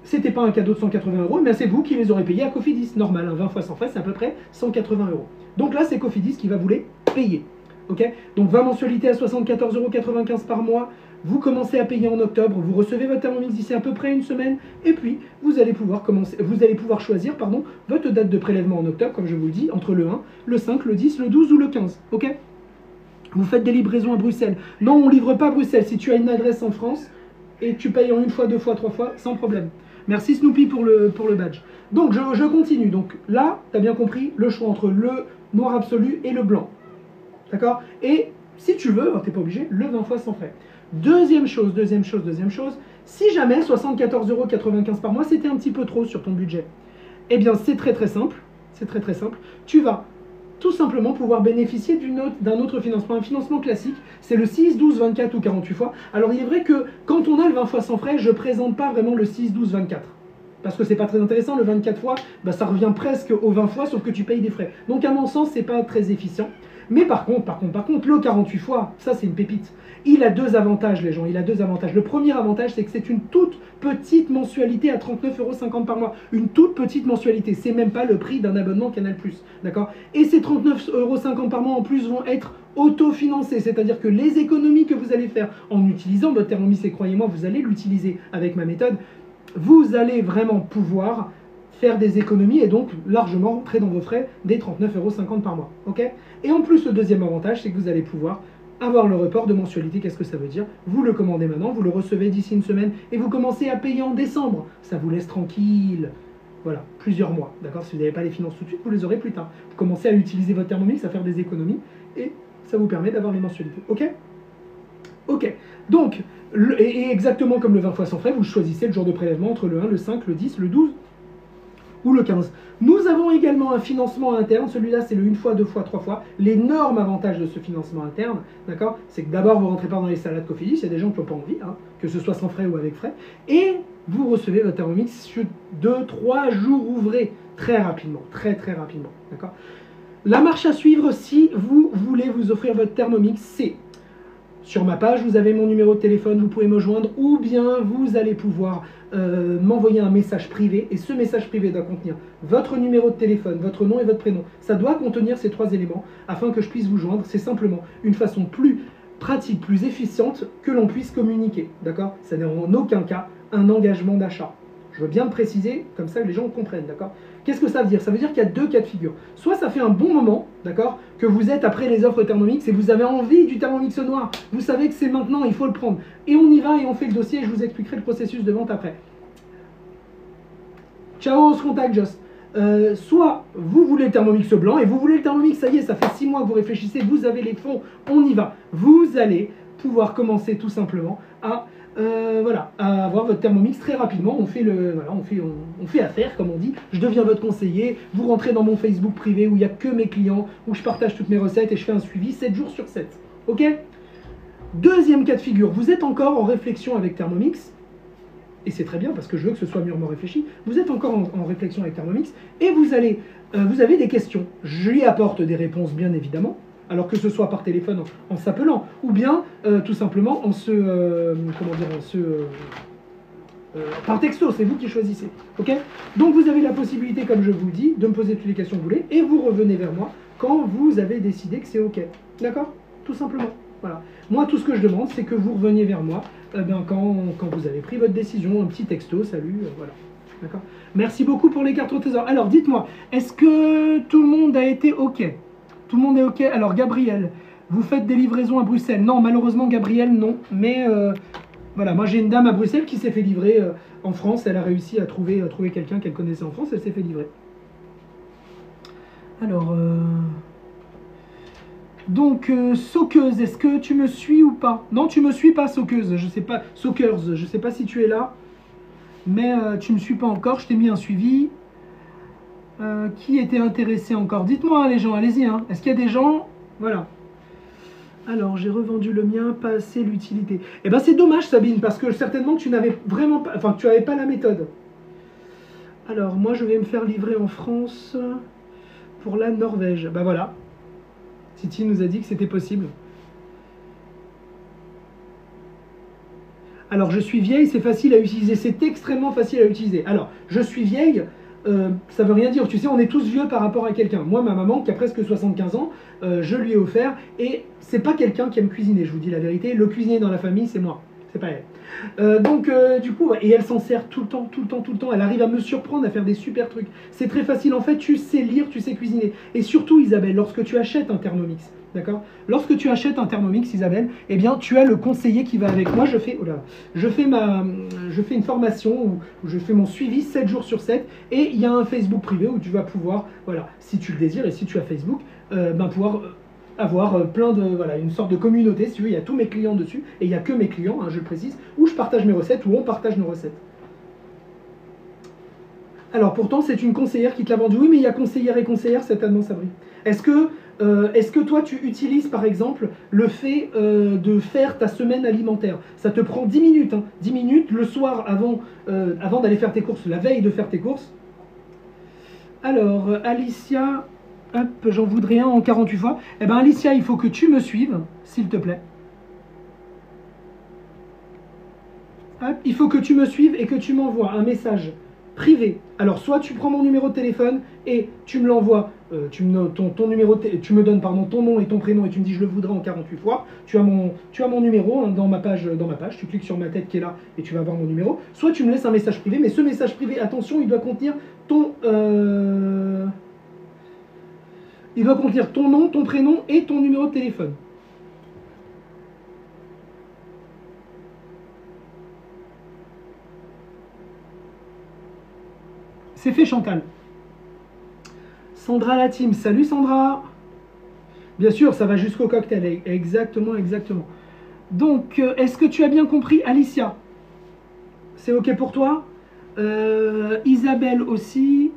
c'était pas un cadeau de 180 €, mais c'est vous qui les aurez payés à Cofidis. Normal, 20 fois sans frais, c'est à peu près 180 €. Donc là, c'est Cofidis qui va vous les payer. Ok? Donc 20 mensualités à 74,95 € par mois. Vous commencez à payer en octobre, vous recevez votre Thermomix d'ici à peu près une semaine, et puis vous allez pouvoir choisir votre date de prélèvement en octobre, comme je vous le dis, entre le 1, le 5, le 10, le 12 ou le 15. Ok? Vous faites des livraisons à Bruxelles. Non, on ne livre pas à Bruxelles. Si tu as une adresse en France, et tu payes en une fois, deux fois, trois fois, sans problème. Merci Snoopy pour le badge. Donc je continue. Donc là, tu as bien compris, le choix entre le noir absolu et le blanc. D'accord? Et si tu veux, tu n'es pas obligé, le 20 fois sans frais. Deuxième chose, si jamais 74,95 € par mois, c'était un petit peu trop sur ton budget, eh bien c'est très très simple, tu vas tout simplement pouvoir bénéficier d'un autre financement, un financement classique, c'est le 6, 12, 24 ou 48 fois. Alors il est vrai que quand on a le 20 fois sans frais, je ne présente pas vraiment le 6, 12, 24. Parce que c'est pas très intéressant, le 24 fois, bah, ça revient presque aux 20 fois, sauf que tu payes des frais. Donc à mon sens, c'est pas très efficient. Mais par contre, le 48 fois, ça c'est une pépite. Il a deux avantages, les gens, il a deux avantages. Le premier avantage, c'est que c'est une toute petite mensualité à 39,50 € par mois. Une toute petite mensualité, c'est même pas le prix d'un abonnement Canal+. D'accord? Et ces 39,50 € par mois en plus vont être autofinancés, c'est-à-dire que les économies que vous allez faire en utilisant votre Thermomix, et croyez-moi, vous allez l'utiliser avec ma méthode, vous allez vraiment pouvoir faire des économies et donc largement rentrer dans vos frais des 39,50 € par mois. Ok? Et en plus, le deuxième avantage, c'est que vous allez pouvoir avoir le report de mensualité. Qu'est-ce que ça veut dire? Vous le commandez maintenant, vous le recevez d'ici une semaine et vous commencez à payer en décembre. Ça vous laisse tranquille. Voilà, plusieurs mois. D'accord? Si vous n'avez pas les finances tout de suite, vous les aurez plus tard. Vous commencez à utiliser votre Thermomix, à faire des économies et ça vous permet d'avoir les mensualités. Ok? Ok. Donc, et exactement comme le 20 fois sans frais, vous choisissez le jour de prélèvement entre le 1, le 5, le 10, le 12 ou le 15. Nous avons également un financement interne, celui-là c'est le 1 fois, 2 fois, 3 fois. L'énorme avantage de ce financement interne, d'accord, c'est que d'abord vous ne rentrez pas dans les salades Cofidis, il y a des gens qui n'ont pas envie, hein, que ce soit sans frais ou avec frais, et vous recevez votre Thermomix sur 2-3 jours ouvrés, très rapidement, très rapidement, d'accord. La marche à suivre si vous voulez vous offrir votre Thermomix, c'est sur ma page, vous avez mon numéro de téléphone, vous pouvez me joindre, ou bien vous allez pouvoir m'envoyer un message privé, et ce message privé doit contenir votre numéro de téléphone, votre nom et votre prénom. Ça doit contenir ces 3 éléments afin que je puisse vous joindre. C'est simplement une façon plus pratique, plus efficiente que l'on puisse communiquer. D'accord? Ça n'est en aucun cas un engagement d'achat. Je veux bien le préciser, comme ça que les gens comprennent, d'accord? Qu'est-ce que ça veut dire? Ça veut dire qu'il y a deux cas de figure. Soit ça fait un bon moment, d'accord, que vous êtes après les offres Thermomix et vous avez envie du Thermomix noir. Vous savez que c'est maintenant, il faut le prendre. Et on y va et on fait le dossier et je vous expliquerai le processus de vente après. Ciao, on se contacte, Joss. Soit vous voulez le Thermomix blanc et vous voulez le Thermomix, ça y est, ça fait 6 mois que vous réfléchissez, vous avez les fonds, on y va. Vous allez pouvoir commencer tout simplement à, à avoir votre Thermomix très rapidement. On fait affaire, comme on dit. Je deviens votre conseiller. Vous rentrez dans mon Facebook privé où il n'y a que mes clients, où je partage toutes mes recettes et je fais un suivi 7 jours sur 7. Ok? Deuxième cas de figure, vous êtes encore en réflexion avec Thermomix. Et c'est très bien parce que je veux que ce soit mûrement réfléchi. Vous êtes encore en réflexion avec Thermomix et vous avez des questions. Je lui apporte des réponses bien évidemment, alors que ce soit par téléphone en s'appelant ou bien tout simplement par texto. C'est vous qui choisissez. Ok? Donc vous avez la possibilité, comme je vous le dis, de me poser toutes les questions que vous voulez et vous revenez vers moi quand vous avez décidé que c'est ok. D'accord? Tout simplement. Voilà. Moi, tout ce que je demande, c'est que vous reveniez vers moi quand vous avez pris votre décision, un petit texto, salut, voilà. D'accord. Merci beaucoup pour les cartes au trésor. Alors, dites-moi, est-ce que tout le monde a été OK? Tout le monde est OK? Alors, Gabriel, vous faites des livraisons à Bruxelles? Non, malheureusement, Gabriel, non. Mais voilà, moi, j'ai une dame à Bruxelles qui s'est fait livrer en France. Elle a réussi à trouver quelqu'un qu'elle connaissait en France. Elle s'est fait livrer. Alors... Donc, Sauqueuse, est-ce que tu me suis ou pas? Non, tu me suis pas, Sauqueuse, je sais pas, Sauqueuse, je sais pas si tu es là, mais tu me suis pas encore, je t'ai mis un suivi. Qui était intéressé encore? Dites-moi, les gens, allez-y, hein. Est-ce qu'il y a des gens? Voilà. Alors, j'ai revendu le mien, pas assez l'utilité. Eh ben, c'est dommage, Sabine, parce que certainement tu n'avais vraiment pas, enfin, tu n'avais pas la méthode. Alors, moi, je vais me faire livrer en France pour la Norvège. Ben voilà. Titi nous a dit que c'était possible. Alors, je suis vieille, c'est facile à utiliser. C'est extrêmement facile à utiliser. Alors, je suis vieille, ça veut rien dire. Tu sais, on est tous vieux par rapport à quelqu'un. Moi, ma maman, qui a presque 75 ans, je lui ai offert. Et c'est pas quelqu'un qui aime cuisiner, je vous dis la vérité. Le cuisinier dans la famille, c'est moi. C'est pas elle. Du coup, et elle s'en sert tout le temps, tout le temps, tout le temps. Elle arrive à me surprendre, à faire des super trucs. C'est très facile. En fait, tu sais lire, tu sais cuisiner. Et surtout, Isabelle, lorsque tu achètes un Thermomix, d'accord? Lorsque tu achètes un Thermomix, Isabelle, eh bien, tu as le conseiller qui va avec. Moi, je fais une formation où je fais mon suivi 7 jours sur 7. Et il y a un Facebook privé où tu vas pouvoir, voilà, si tu le désires et si tu as Facebook, pouvoir avoir une sorte de communauté, si tu veux, il y a tous mes clients dessus, et il n'y a que mes clients, hein, je le précise, où je partage mes recettes, où on partage nos recettes. Alors pourtant, c'est une conseillère qui te l'a vendu. Oui, mais il y a conseillère et conseillère, certainement, Sabri. Est-ce que toi, tu utilises, par exemple, le fait de faire ta semaine alimentaire? Ça te prend 10 minutes, hein, 10 minutes le soir avant d'aller faire tes courses, la veille de faire tes courses. Alors, Alicia... Hop, j'en voudrais un en 48 fois. Eh bien, Alicia, il faut que tu me suives, s'il te plaît. Hop, il faut que tu me suives et que tu m'envoies un message privé. Alors, soit tu prends mon numéro de téléphone et tu me l'envoies, tu me donnes ton nom et ton prénom et tu me dis je le voudrais en 48 fois. Tu as mon numéro, hein, dans ma page. Tu cliques sur ma tête qui est là et tu vas voir mon numéro. Soit tu me laisses un message privé, mais ce message privé, attention, il doit contenir il doit contenir ton nom, ton prénom et ton numéro de téléphone. C'est fait, Chantal. Sandra la team. Salut Sandra. Bien sûr, ça va jusqu'au cocktail. Exactement, exactement. Donc, est-ce que tu as bien compris, Alicia? C'est OK pour toi? Isabelle aussi.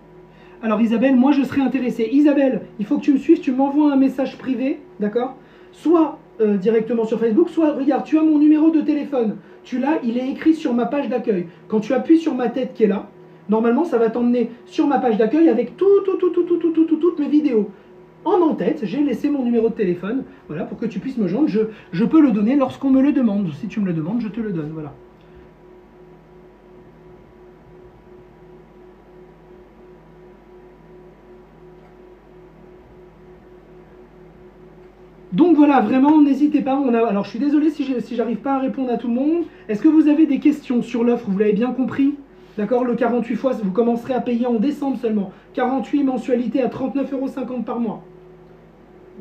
Alors Isabelle, moi je serais intéressée. Isabelle, il faut que tu me suives, tu m'envoies un message privé, d'accord? Soit directement sur Facebook, soit, regarde, tu as mon numéro de téléphone. Tu l'as, il est écrit sur ma page d'accueil. Quand tu appuies sur ma tête qui est là, normalement ça va t'emmener sur ma page d'accueil avec toutes mes vidéos. En tête, j'ai laissé mon numéro de téléphone, voilà, pour que tu puisses me joindre. Je peux le donner lorsqu'on me le demande. Si tu me le demandes, je te le donne, voilà. Donc voilà, vraiment, n'hésitez pas. Alors, je suis désolé si j'arrive pas à répondre à tout le monde. Est-ce que vous avez des questions sur l'offre? Vous l'avez bien compris? D'accord, le 48 fois, vous commencerez à payer en décembre seulement. 48 mensualités à 39,50 € par mois.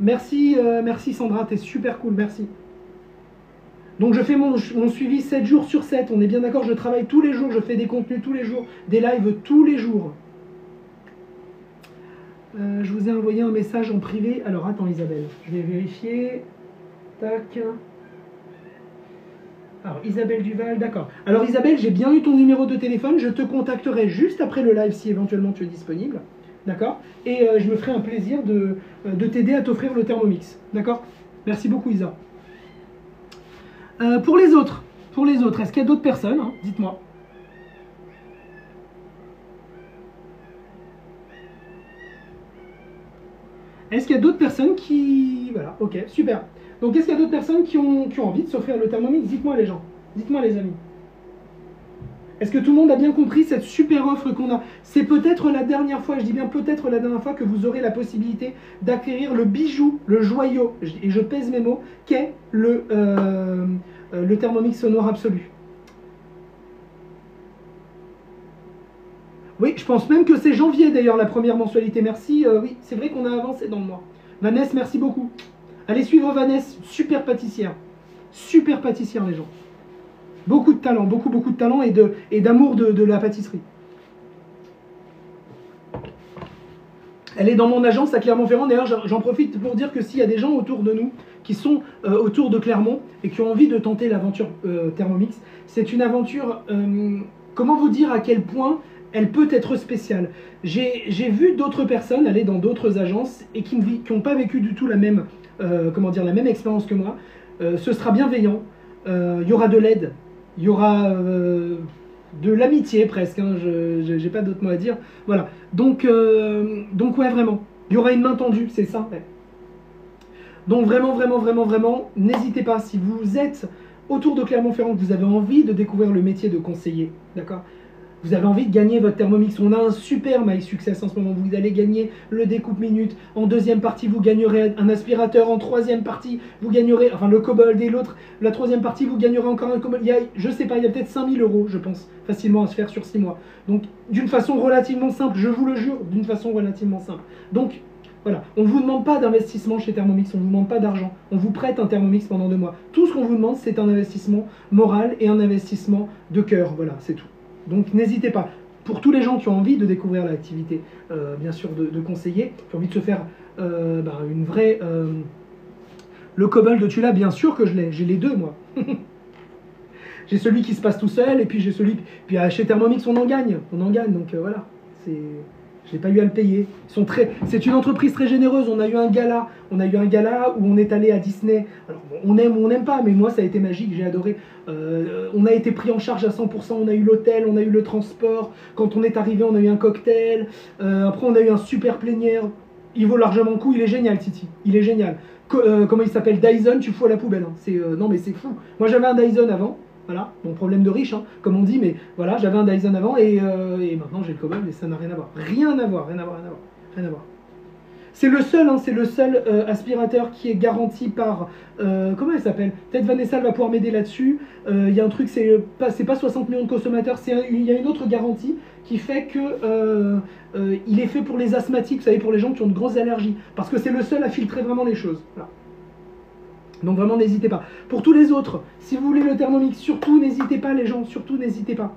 Merci, merci Sandra, t'es super cool, merci. Donc je fais mon suivi 7 jours sur 7, on est bien d'accord, je travaille tous les jours, je fais des contenus tous les jours, des lives tous les jours. Je vous ai envoyé un message en privé. Alors attends Isabelle, je vais vérifier. Tac. Alors Isabelle Duval, d'accord. Alors Isabelle, j'ai bien eu ton numéro de téléphone, je te contacterai juste après le live si éventuellement tu es disponible. D'accord. Et je me ferai un plaisir de t'aider à t'offrir le Thermomix. D'accord. Merci beaucoup Isa. Pour les autres, est-ce qu'il y a d'autres personnes, hein? Dites-moi. Est-ce qu'il y a d'autres personnes qui... Voilà, ok, super. Donc est-ce qu'il y a d'autres personnes qui ont envie de s'offrir le Thermomix? Dites-moi les gens, dites-moi les amis. Est-ce que tout le monde a bien compris cette super offre qu'on a? C'est peut-être la dernière fois, je dis bien peut-être la dernière fois que vous aurez la possibilité d'acquérir le bijou, le joyau, et je pèse mes mots, qu'est le Thermomix sonore absolu. Oui, je pense même que c'est janvier d'ailleurs la première mensualité. Merci, oui, c'est vrai qu'on a avancé dans le mois. Vanessa, merci beaucoup. Allez suivre Vanessa, super pâtissière. Super pâtissière les gens. Beaucoup de talent, beaucoup de talent et d'amour de la pâtisserie. Elle est dans mon agence à Clermont-Ferrand. D'ailleurs, j'en profite pour dire que s'il y a des gens autour de nous qui sont autour de Clermont et qui ont envie de tenter l'aventure Thermomix, c'est une aventure, comment vous dire à quel point elle peut être spéciale. J'ai vu d'autres personnes aller dans d'autres agences et qui n'ont pas vécu du tout la même, la même expérience que moi. Ce sera bienveillant, il y aura de l'aide, il y aura de l'amitié presque, hein, je n'ai pas d'autre mot à dire. Voilà, donc ouais, vraiment, il y aura une main tendue, c'est ça. Ouais. Donc vraiment, n'hésitez pas, si vous êtes autour de Clermont-Ferrand, que vous avez envie de découvrir le métier de conseiller, d'accord ? Vous avez envie de gagner votre Thermomix. On a un super My Success en ce moment. Vous allez gagner le découpe minute. En deuxième partie, vous gagnerez un aspirateur. En troisième partie, vous gagnerez, enfin le Kobold et l'autre. La troisième partie, vous gagnerez encore un Kobold. Je sais pas, il y a peut-être 5000 €, je pense, facilement à se faire sur 6 mois. Donc, d'une façon relativement simple, je vous le jure, d'une façon relativement simple. Donc, voilà, on ne vous demande pas d'investissement chez Thermomix, on ne vous demande pas d'argent. On vous prête un Thermomix pendant 2 mois. Tout ce qu'on vous demande, c'est un investissement moral et un investissement de cœur. Voilà, c'est tout. Donc n'hésitez pas, pour tous les gens qui ont envie de découvrir l'activité, bien sûr, de conseiller, qui ont envie de se faire une vraie... Le Kobold, tu l'as, bien sûr que je l'ai, j'ai les deux, moi. J'ai celui qui se passe tout seul, et puis j'ai celui... Puis chez Thermomix, on en gagne, donc voilà, c'est... Je n'ai pas eu à le payer. C'est une entreprise très généreuse. On a eu un gala où on est allé à Disney. Alors, on aime ou on n'aime pas, mais moi, ça a été magique, j'ai adoré. On a été pris en charge à 100%. On a eu l'hôtel, on a eu le transport. Quand on est arrivé, on a eu un cocktail. Après, on a eu un super plénière. Il vaut largement le coup. Il est génial, Titi. Il est génial. Comment il s'appelle? Dyson, tu fous à la poubelle. Hein. Non, mais c'est fou. Moi, j'avais un Dyson avant. Voilà, bon problème de riche, hein, comme on dit, mais voilà, j'avais un Dyson avant et maintenant j'ai le Kobold et ça n'a rien à voir. Rien à voir. C'est le seul aspirateur qui est garanti par... comment elle s'appelle? Peut-être Vanessa va pouvoir m'aider là-dessus. Il y a un truc, c'est pas 60 millions de consommateurs, il y a une autre garantie qui fait que il est fait pour les asthmatiques, vous savez, pour les gens qui ont de grosses allergies. Parce que c'est le seul à filtrer vraiment les choses. Voilà. Donc vraiment, n'hésitez pas. Pour tous les autres, si vous voulez le Thermomix, surtout n'hésitez pas les gens, surtout n'hésitez pas.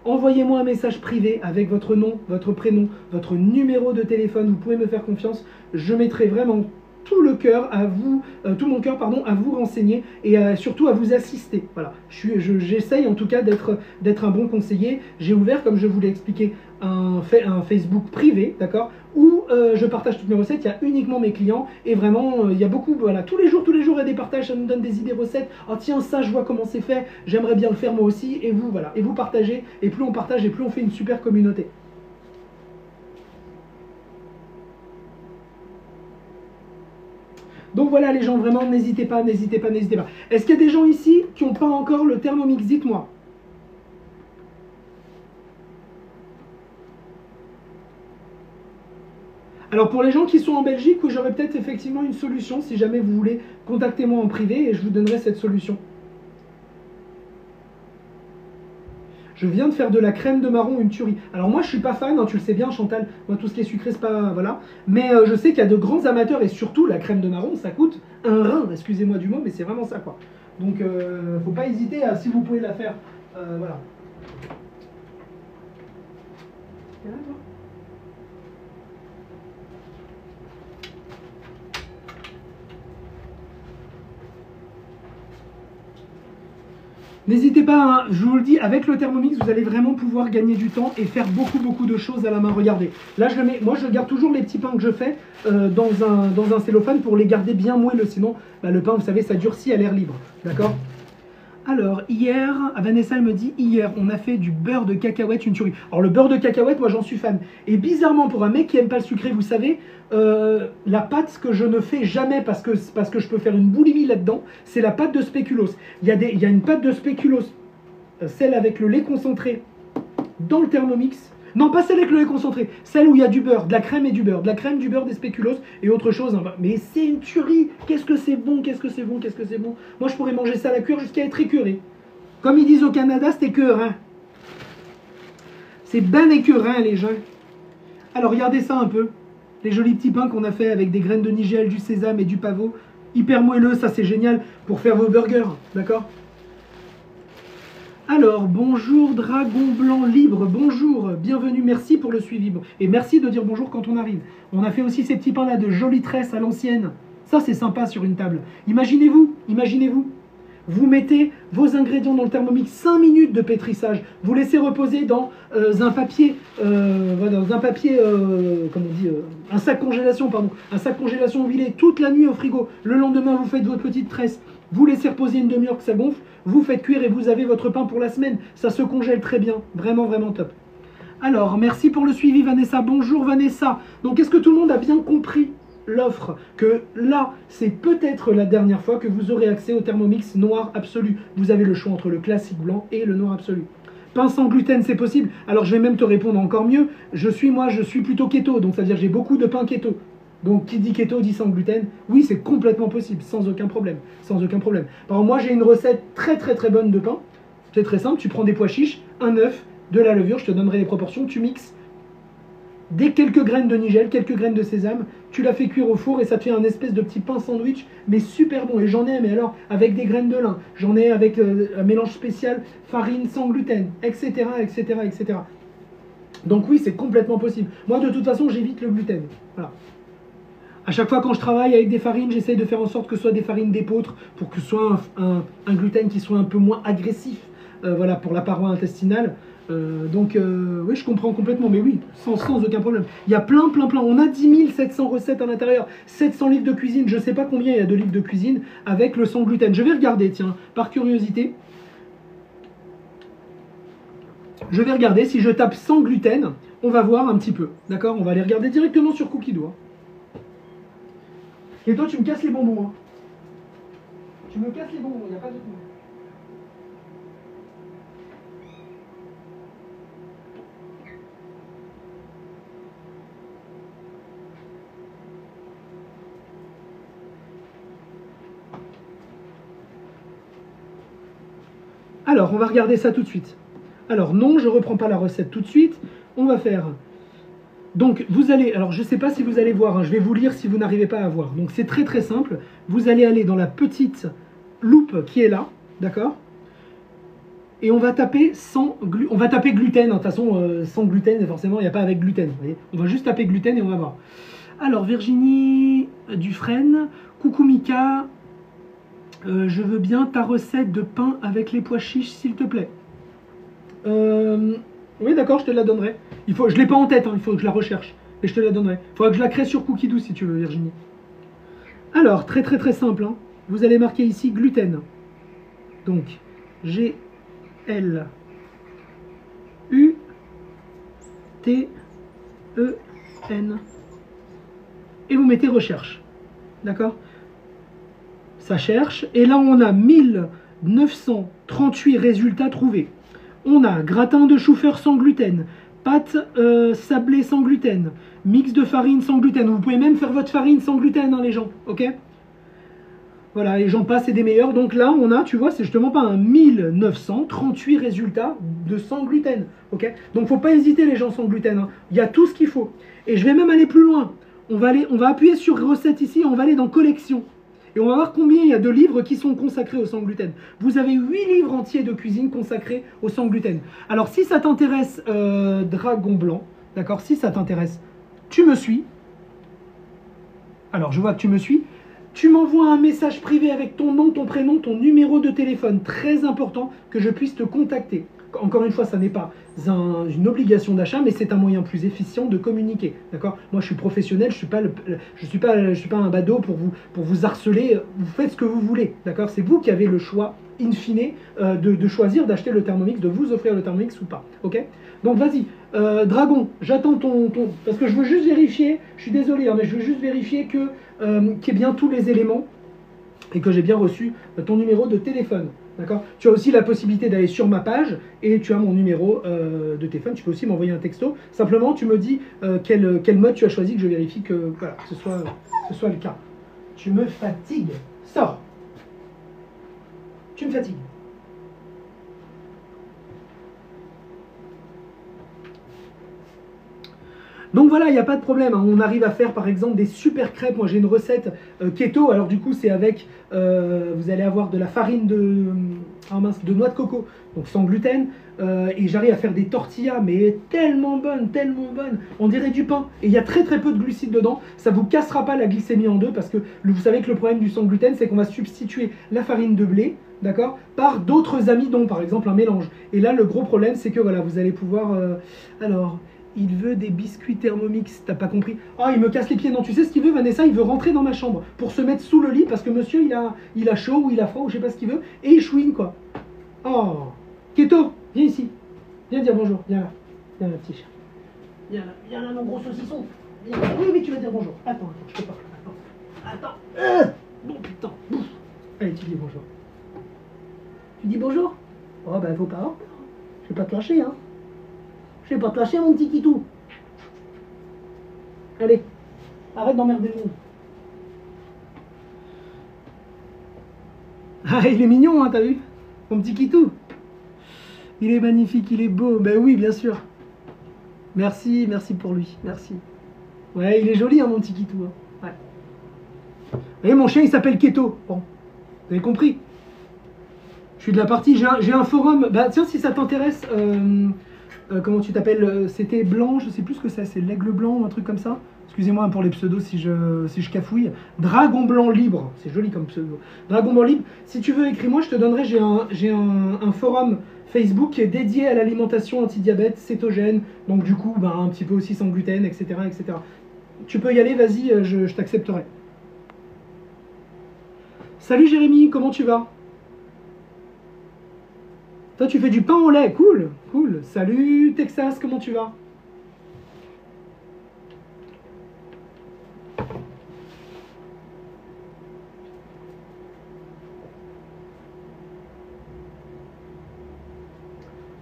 Envoyez-moi un message privé avec votre nom, votre prénom, votre numéro de téléphone, vous pouvez me faire confiance. Je mettrai vraiment tout le cœur à vous, tout mon cœur pardon, à vous renseigner et surtout à vous assister. Voilà, j'essaye en tout cas d'être un bon conseiller. J'ai ouvert, comme je vous l'ai expliqué, un Facebook privé, d'accord, où je partage toutes mes recettes. Il y a uniquement mes clients et vraiment il y a beaucoup, voilà, tous les jours il y a des partages, ça me donne des idées recettes. Oh tiens, ça je vois comment c'est fait, j'aimerais bien le faire moi aussi. Et vous, voilà, et vous partagez, et plus on partage et plus on fait une super communauté. Donc voilà les gens, vraiment n'hésitez pas. Est-ce qu'il y a des gens ici qui n'ont pas encore le Thermomix? Dites-moi. Alors pour les gens qui sont en Belgique, j'aurais peut-être effectivement une solution. Si jamais vous voulez, contactez-moi en privé et je vous donnerai cette solution. Je viens de faire de la crème de marron, une tuerie. Alors moi, je suis pas fan, hein, tu le sais bien, Chantal. Moi, tout ce qui est sucré, c'est pas... Voilà. Mais je sais qu'il y a de grands amateurs, et surtout, la crème de marron, ça coûte un rein. Excusez-moi du mot, mais c'est vraiment ça, quoi. Donc, faut pas hésiter, à, si vous pouvez la faire. Voilà. N'hésitez pas, hein, je vous le dis, avec le Thermomix, vous allez vraiment pouvoir gagner du temps et faire beaucoup de choses à la main. Regardez, là je le mets, moi je garde toujours les petits pains que je fais dans un cellophane pour les garder bien moelleux, sinon bah, le pain, vous savez, ça durcit à l'air libre, d'accord? Alors, hier, Vanessa elle me dit, hier, on a fait du beurre de cacahuète, une tuerie. Alors, le beurre de cacahuète, moi, j'en suis fan. Et bizarrement, pour un mec qui aime pas le sucré, vous savez, la pâte que je ne fais jamais parce que je peux faire une boulimie là-dedans, c'est la pâte de spéculoos. Il y a une pâte de spéculoos, celle avec le lait concentré, dans le Thermomix. Non, pas celle avec le lait concentré, celle où il y a du beurre, de la crème et du beurre. De la crème, du beurre, des spéculoos et autre chose. Hein. Mais c'est une tuerie. Qu'est-ce que c'est bon, qu'est-ce que c'est bon, qu'est-ce que c'est bon. Moi, je pourrais manger ça à la cuillère jusqu'à être écœuré. Comme ils disent au Canada, c'est écœurin. C'est ben écœurin, les gens. Alors, regardez ça un peu. Les jolis petits pains qu'on a fait avec des graines de nigel, du sésame et du pavot. Hyper moelleux, ça c'est génial pour faire vos burgers, d'accord? Alors, bonjour Dragon Blanc Libre, bonjour, bienvenue, merci pour le suivi. Et merci de dire bonjour quand on arrive. On a fait aussi ces petits pains là de jolies tresses à l'ancienne. Ça c'est sympa sur une table. Imaginez-vous, vous mettez vos ingrédients dans le Thermomix, 5 minutes de pétrissage. Vous laissez reposer dans un papier, comment on dit, un sac congélation, pardon. Un sac congélation huilé toute la nuit au frigo. Le lendemain, vous faites votre petite tresse. Vous laissez reposer une demi-heure que ça gonfle. Vous faites cuire et vous avez votre pain pour la semaine. Ça se congèle très bien. Vraiment, vraiment top. Alors, merci pour le suivi, Vanessa. Bonjour, Vanessa. Donc, est-ce que tout le monde a bien compris l'offre, que là, c'est peut-être la dernière fois que vous aurez accès au Thermomix noir absolu. Vous avez le choix entre le classique blanc et le noir absolu. Pain sans gluten, c'est possible. Alors, je vais même te répondre encore mieux. Je suis plutôt keto, donc ça veut dire que j'ai beaucoup de pain keto. Donc, qui dit keto dit sans gluten. Oui, c'est complètement possible, sans aucun problème. Sans aucun problème. Par exemple, moi, j'ai une recette très bonne de pain. C'est très simple, tu prends des pois chiches, un œuf, de la levure, je te donnerai les proportions, tu mixes des quelques graines de nigel, quelques graines de sésame, tu la fais cuire au four et ça te fait un espèce de petit pain sandwich, mais super bon. Et j'en ai, mais alors, avec des graines de lin, j'en ai avec un mélange spécial, farine sans gluten, etc., etc., etc. Donc oui, c'est complètement possible. Moi, de toute façon, j'évite le gluten. Voilà. À chaque fois quand je travaille avec des farines, j'essaie de faire en sorte que ce soit des farines d'épeautre pour que ce soit un gluten qui soit un peu moins agressif, voilà, pour la paroi intestinale. Oui, je comprends complètement, mais oui, sans aucun problème. Il y a plein. On a 10 700 recettes à l'intérieur, 700 livres de cuisine, je ne sais pas combien il y a de livres de cuisine avec le sans gluten. Je vais regarder, tiens, par curiosité. Je vais regarder, si je tape sans gluten, on va voir un petit peu, d'accord? On va aller regarder directement sur Cookido. Et toi, tu me casses les bonbons. Hein. Tu me casses les bonbons, il n'y a pas de tout. Alors, on va regarder ça tout de suite. Alors, non, je ne reprends pas la recette tout de suite. On va faire... Donc, vous allez... Alors, je ne sais pas si vous allez voir. Hein, je vais vous lire si vous n'arrivez pas à voir. Donc, c'est très simple. Vous allez aller dans la petite loupe qui est là. D'accord? Et on va taper on va taper gluten. De toute façon, sans gluten, forcément, il n'y a pas avec gluten. Vous voyez, on va juste taper gluten et on va voir. Alors, Virginie Dufresne. Coucou Mika. Je veux bien ta recette de pain avec les pois chiches, s'il te plaît. Oui, d'accord, je te la donnerai. Je ne l'ai pas en tête, hein, il faut que je la recherche. Et je te la donnerai. Il faudra que je la crée sur Cookido, si tu veux, Virginie. Alors, très simple. Hein. Vous allez marquer ici gluten. Donc, G-L-U-T-E-N. Et vous mettez recherche. D'accord? Ça cherche, et là on a 1938 résultats trouvés. On a gratin de chou-fleur sans gluten, pâte sablée sans gluten, mix de farine sans gluten. Vous pouvez même faire votre farine sans gluten, hein, les gens, ok? Voilà, et j'en passe et des meilleurs. Donc là, on a, tu vois, c'est justement pas un 1938 résultats de sans gluten. Ok. Donc faut pas hésiter les gens sans gluten. Hein. Il y a tout ce qu'il faut. Et je vais même aller plus loin. On va appuyer sur recette ici, on va aller dans collection. Et on va voir combien il y a de livres qui sont consacrés au sans gluten. Vous avez 8 livres entiers de cuisine consacrés au sans gluten. Alors si ça t'intéresse, Dragon Blanc, d'accord, si ça t'intéresse, tu me suis. Alors je vois que tu me suis. Tu m'envoies un message privé avec ton nom, ton prénom, ton numéro de téléphone. Très important que je puisse te contacter. Encore une fois, ça n'est pas une obligation d'achat, mais c'est un moyen plus efficient de communiquer. D'accord. Moi, je suis professionnel, je suis pas un badaud pour vous harceler. Vous faites ce que vous voulez. D'accord. C'est vous qui avez le choix, in fine, de choisir d'acheter le Thermomix, de vous offrir le Thermomix ou pas. Ok. Donc vas-y, Dragon, j'attends ton... Parce que je veux juste vérifier, je suis désolé, hein, mais je veux juste vérifier qu'il y ait bien tous les éléments et que j'ai bien reçu ton numéro de téléphone. D'accord. Tu as aussi la possibilité d'aller sur ma page et tu as mon numéro de téléphone. Tu peux aussi m'envoyer un texto. Simplement, tu me dis quel mode tu as choisi, que je vérifie que, voilà, ce soit le cas. Tu me fatigues. Sors. Tu me fatigues. Donc voilà, il n'y a pas de problème. Hein. On arrive à faire par exemple des super crêpes. Moi j'ai une recette keto. Alors du coup c'est avec, vous allez avoir de la farine de noix de coco, donc sans gluten. Et j'arrive à faire des tortillas, mais tellement bonnes. On dirait du pain. Et il y a très peu de glucides dedans. Ça ne vous cassera pas la glycémie en deux parce que vous savez que le problème du sans gluten, c'est qu'on va substituer la farine de blé, d'accord, par d'autres amidons, par exemple un mélange. Et là le gros problème c'est que voilà, vous allez pouvoir... alors... Il veut des biscuits Thermomix, t'as pas compris? Ah, il me casse les pieds. Non, tu sais ce qu'il veut, Vanessa? Il veut rentrer dans ma chambre pour se mettre sous le lit parce que monsieur, il a chaud ou il a froid ou je sais pas ce qu'il veut. Et il chouine, quoi. Oh, Keto, viens ici. Viens dire bonjour. Viens là. Viens là, petit chat. Viens là, mon gros saucisson. Viens là. Oui, tu vas dire bonjour. Attends, je te parle. Attends. Bon, putain. Allez, tu dis bonjour. Tu dis bonjour? Oh, bah, faut pas. Je vais pas te lâcher, hein. Je vais pas te lâcher, mon petit Kitou. Allez, arrête d'emmerder le monde. Ah, il est mignon, hein, t'as vu? Mon petit Kitou. Il est magnifique, il est beau. Ben oui, bien sûr. Merci pour lui. Merci. Ouais, il est joli, hein, mon petit Kitou. Hein. Ouais. Vous voyez, mon chien, il s'appelle Keto. Bon, vous avez compris. Je suis de la partie. J'ai un forum. Bah, tiens, si ça t'intéresse... comment tu t'appelles? C'était blanc, je sais plus ce que c'est l'aigle blanc ou un truc comme ça. Excusez-moi pour les pseudos si je cafouille. Dragon Blanc Libre, c'est joli comme pseudo. Dragon Blanc Libre, si tu veux, écris-moi, je te donnerai. J'ai un forum Facebook qui est dédié à l'alimentation anti-diabète, cétogène, donc du coup, ben, un petit peu aussi sans gluten, etc. etc. Tu peux y aller, vas-y, je t'accepterai. Salut Jérémy, comment tu vas? Toi, tu fais du pain au lait, cool. Salut Texas, comment tu vas?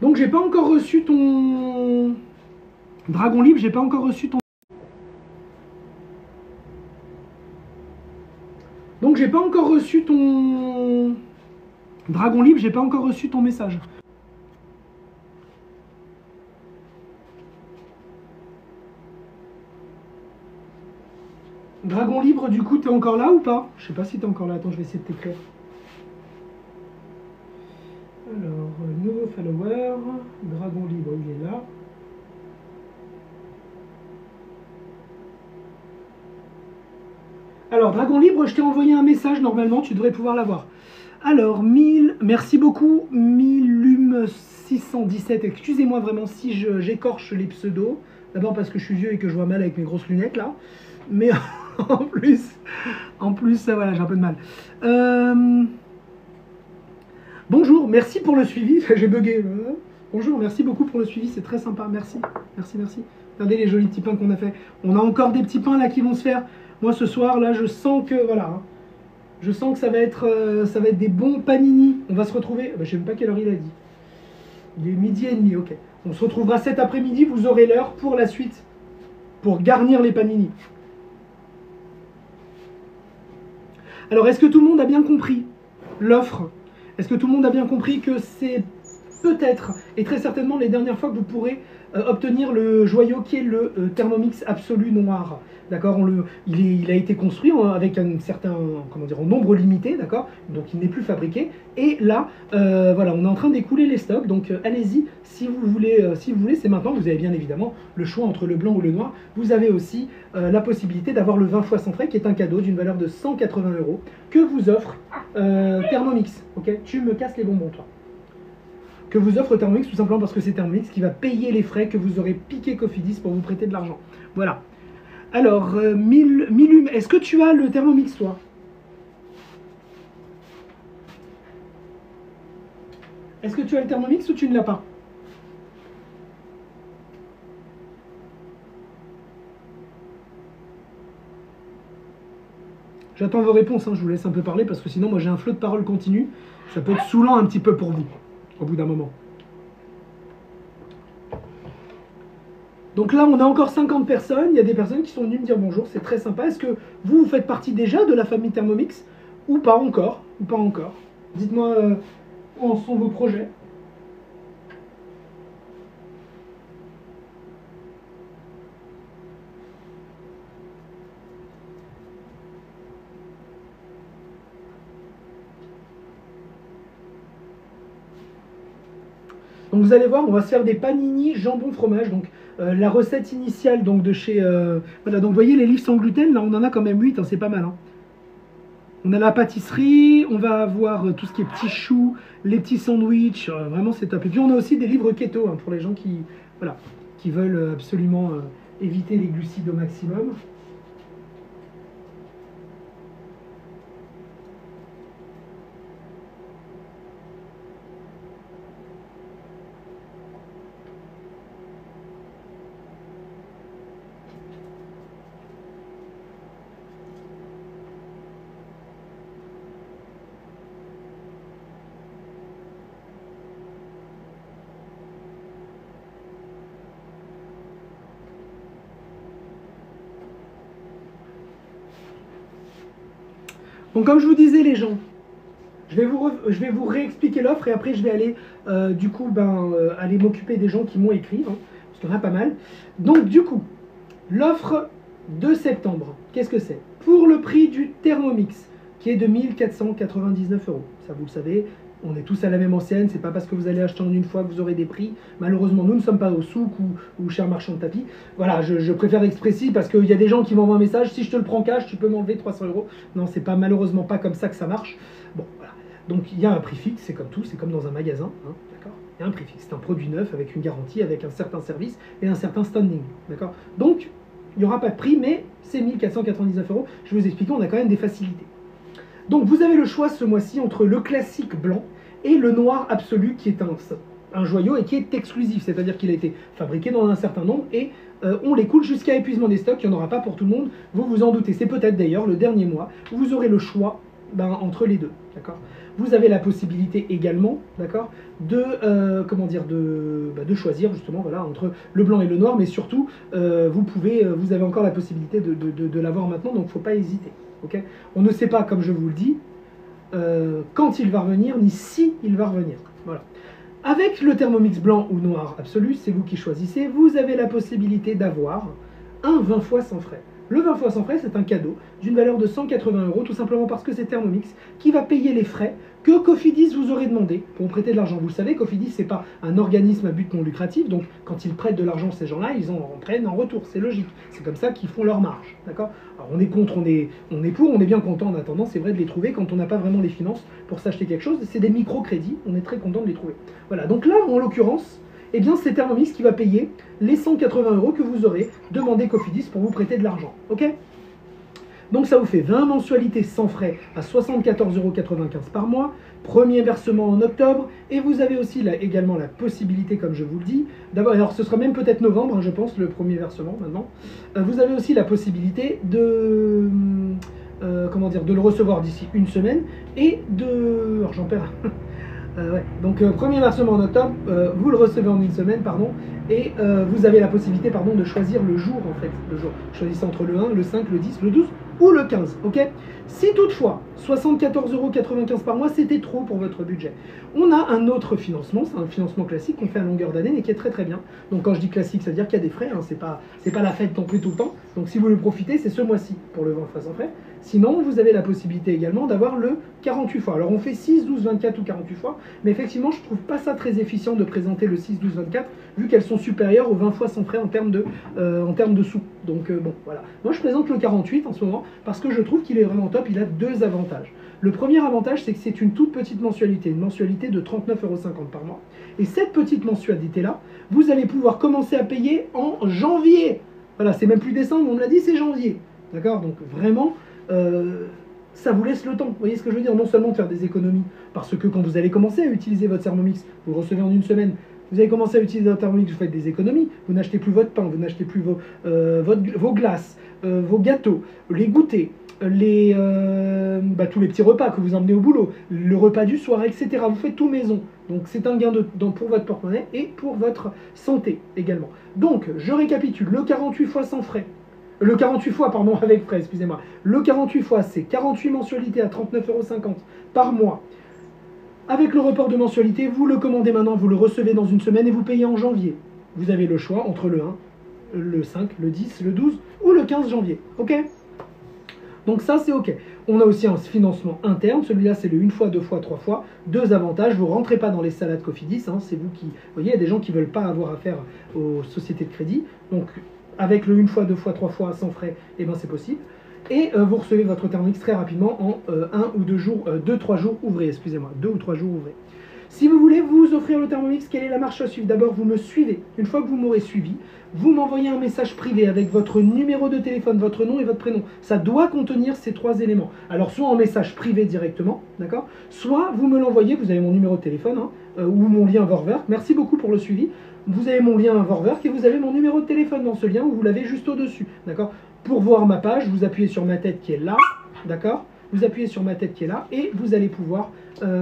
Donc, j'ai pas encore reçu ton... Dragon Libre, j'ai pas encore reçu ton... Donc, j'ai pas encore reçu ton... Dragon Libre, j'ai pas encore reçu ton message. Dragon Libre, du coup, t'es encore là ou pas? Je sais pas si t'es encore là. Attends, je vais essayer de t'écrire. Alors, nouveau follower. Dragon Libre, il est là. Alors, Dragon Libre, je t'ai envoyé un message. Normalement, tu devrais pouvoir l'avoir. Alors, merci beaucoup, Milum617. Excusez-moi vraiment si j'écorche les pseudos. D'abord parce que je suis vieux et que je vois mal avec mes grosses lunettes là. Mais en plus, voilà, j'ai un peu de mal. Bonjour, merci pour le suivi. J'ai bugué. Bonjour, merci beaucoup pour le suivi, c'est très sympa. Merci. Regardez les jolis petits pains qu'on a fait. On a encore des petits pains là qui vont se faire. Moi, ce soir, là, je sens que, voilà... Hein, je sens que ça va être des bons panini. On va se retrouver. Je ne sais même pas quelle heure il a dit. Il est 12h30, ok. On se retrouvera cet après-midi. Vous aurez l'heure pour la suite. Pour garnir les panini. Alors, est-ce que tout le monde a bien compris l'offre? Est-ce que tout le monde a bien compris que c'est peut-être et très certainement les dernières fois que vous pourrez obtenir le joyau qui est le Thermomix absolu noir? D'accord, il a été construit avec un certain, comment dire, en nombre limité, d'accord, donc il n'est plus fabriqué. Et là, voilà, on est en train d'écouler les stocks, donc allez-y si vous voulez, c'est maintenant. Vous avez bien évidemment le choix entre le blanc ou le noir. Vous avez aussi la possibilité d'avoir le 20 fois sans frais, qui est un cadeau d'une valeur de 180 € que vous offre Thermomix. Ok, tu me casses les bonbons, toi. Que vous offre Thermomix, tout simplement parce que c'est Thermomix qui va payer les frais que vous aurez piqué Cofidis pour vous prêter de l'argent. Voilà. Alors, Milum, est-ce que tu as le Thermomix, toi? Est-ce que tu as le Thermomix ou tu ne l'as pas? J'attends vos réponses, hein, je vous laisse un peu parler parce que sinon, moi j'ai un flot de paroles continu. Ça peut être saoulant un petit peu pour vous, au bout d'un moment. Donc là, on a encore 50 personnes. Il y a des personnes qui sont venues me dire bonjour, c'est très sympa. Est-ce que vous faites partie déjà de la famille Thermomix ou pas encore? Dites-moi où en sont vos projets. Donc vous allez voir, on va se faire des panini jambon fromage. Donc la recette initiale donc, de chez... voilà, donc vous voyez les livres sans gluten, là on en a quand même 8, hein, c'est pas mal. Hein. On a la pâtisserie, on va avoir tout ce qui est petits choux, les petits sandwichs, vraiment c'est top. Et puis on a aussi des livres keto hein, pour les gens qui, voilà, qui veulent absolument éviter les glucides au maximum. Donc comme je vous disais les gens, je vais vous réexpliquer l'offre et après je vais aller du coup aller m'occuper des gens qui m'ont écrit, hein, parce qu'il y en a pas mal. Donc du coup, l'offre de septembre, qu'est-ce que c'est? Pour le prix du Thermomix, qui est de 1499 €. Ça vous le savez, on est tous à la même enseigne, c'est pas parce que vous allez acheter en une fois que vous aurez des prix. Malheureusement, nous ne sommes pas au souk ou chez un marchand de tapis. Voilà, je préfère être précis parce qu'il y a des gens qui m'envoient un message, si je te le prends cash, tu peux m'enlever 300 €. Non, c'est pas malheureusement pas comme ça que ça marche. Bon, voilà. Donc il y a un prix fixe, c'est comme tout, c'est comme dans un magasin, hein, d'accord? Il y a un prix fixe, c'est un produit neuf avec une garantie, avec un certain service et un certain standing, d'accord? Donc, il n'y aura pas de prix, mais c'est 1499 €. Je vais vous expliquer, on a quand même des facilités. Donc vous avez le choix ce mois-ci entre le classique blanc et le noir absolu qui est un joyau et qui est exclusif, c'est-à-dire qu'il a été fabriqué dans un certain nombre et on l'écoule jusqu'à épuisement des stocks, il n'y en aura pas pour tout le monde, vous vous en doutez. C'est peut-être d'ailleurs le dernier mois où vous aurez le choix entre les deux, d'accord? Vous avez la possibilité également, d'accord, de choisir justement, voilà, entre le blanc et le noir, mais surtout, vous avez encore la possibilité de l'avoir maintenant, donc il ne faut pas hésiter, ok? On ne sait pas, comme je vous le dis, quand il va revenir, ni si il va revenir, voilà. Avec le Thermomix blanc ou noir absolu, c'est vous qui choisissez, vous avez la possibilité d'avoir un 20 fois sans frais. Le 20 fois sans frais, c'est un cadeau d'une valeur de 180 €, tout simplement parce que c'est Thermomix qui va payer les frais que Cofidis vous aurait demandé pour prêter de l'argent. Vous le savez, Cofidis, c'est pas un organisme à but non lucratif, donc quand ils prêtent de l'argent, ces gens-là, ils en prennent en retour, c'est logique. C'est comme ça qu'ils font leur marge, d'accord? Alors on est contre, on est pour, on est bien content en attendant, c'est vrai de les trouver quand on n'a pas vraiment les finances pour s'acheter quelque chose. C'est des microcrédits, on est très content de les trouver. Voilà, donc là, en l'occurrence, eh bien c'est Thermomix qui va payer les 180 € que vous aurez demandé Cofidis pour vous prêter de l'argent, ok? Donc ça vous fait 20 mensualités sans frais à 74,95 € par mois, premier versement en octobre, et vous avez aussi également la possibilité, comme je vous le dis, d'avoir, alors ce sera même peut-être novembre, hein, je pense, le premier versement maintenant, vous avez aussi la possibilité de le recevoir d'ici une semaine, et de... Alors j'en perds... ouais. Donc premier versement en octobre, vous le recevez en une semaine, pardon, et vous avez la possibilité, pardon, de choisir le jour en fait, le jour. Choisissez entre le 1, le 5, le 10, le 12, ou le 15, ok? Si toutefois, 74,95 € par mois, c'était trop pour votre budget, on a un autre financement, c'est un financement classique qu'on fait à longueur d'année, mais qui est très très bien. Donc quand je dis classique, ça veut dire qu'il y a des frais, hein, c'est pas la fête non plus tout le temps. Donc si vous le profitez, c'est ce mois-ci pour le 20 fois sans frais. Sinon, vous avez la possibilité également d'avoir le 48 fois. Alors on fait 6, 12, 24 ou 48 fois, mais effectivement, je trouve pas ça très efficient de présenter le 6, 12, 24, vu qu'elles sont supérieures aux 20 fois sans frais en termes de sous. Donc bon, voilà. Moi, je présente le 48 en ce moment, parce que je trouve qu'il est vraiment top, il a deux avantages. Le premier avantage, c'est que c'est une toute petite mensualité, une mensualité de 39,50 € par mois. Et cette petite mensualité-là, vous allez pouvoir commencer à payer en janvier. Voilà, c'est même plus décembre, on me l'a dit, c'est janvier. D'accord? Donc vraiment, ça vous laisse le temps. Vous voyez ce que je veux dire? Non seulement de faire des économies, parce que quand vous allez commencer à utiliser votre Thermomix, vous le recevez en une semaine, vous allez commencer à utiliser votre Thermomix, vous faites des économies, vous n'achetez plus votre pain, vous n'achetez plus vos glaces, vos gâteaux, les goûters, tous les petits repas que vous emmenez au boulot, le repas du soir, etc. Vous faites tout maison. Donc c'est un gain pour votre porte-monnaie et pour votre santé également. Donc je récapitule, le 48 fois sans frais. Le 48 fois, pardon, avec frais, excusez-moi. Le 48 fois, c'est 48 mensualités à 39,50 € par mois. Avec le report de mensualité, vous le commandez maintenant, vous le recevez dans une semaine et vous payez en janvier. Vous avez le choix entre le 1, le 5, le 10, le 12 ou le 15 janvier. Ok? Donc ça, c'est ok. On a aussi un financement interne. Celui-là, c'est le 1 fois, 2 fois, 3 fois. Deux avantages. Vous ne rentrez pas dans les salades Cofidis. Hein, c'est vous qui... Vous voyez, il y a des gens qui ne veulent pas avoir affaire aux sociétés de crédit. Donc, avec le 1 fois, 2 fois, 3 fois sans frais, eh ben, c'est possible. Et vous recevez votre Thermomix très rapidement en 1 ou 2 jours, 2-3 jours ouvrés, excusez-moi, 2 ou 3 jours ouvrés. Si vous voulez vous offrir le Thermomix, quelle est la marche à suivre? D'abord, vous me suivez. Une fois que vous m'aurez suivi, vous m'envoyez un message privé avec votre numéro de téléphone, votre nom et votre prénom. Ça doit contenir ces 3 éléments. Alors, soit en message privé directement, d'accord? Soit vous me l'envoyez, vous avez mon numéro de téléphone, hein, ou mon lien Vorwerk. Merci beaucoup pour le suivi. Vous avez mon lien Vorwerk et vous avez mon numéro de téléphone dans ce lien, où vous l'avez juste au-dessus, d'accord? Pour voir ma page, vous appuyez sur ma tête qui est là, d'accord? Vous appuyez sur ma tête qui est là et vous allez pouvoir avoir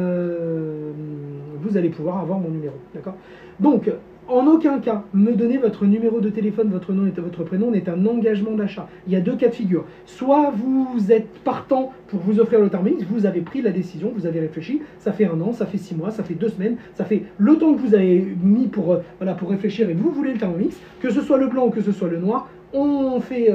mon numéro, d'accord? Donc, en aucun cas, me donner votre numéro de téléphone, votre nom et votre prénom n'est un engagement d'achat. Il y a deux cas de figure. Soit vous êtes partant pour vous offrir le Thermomix, vous avez pris la décision, vous avez réfléchi, ça fait 1 an, ça fait 6 mois, ça fait 2 semaines, ça fait le temps que vous avez mis pour réfléchir et vous voulez le Thermomix, que ce soit le blanc ou que ce soit le noir, on fait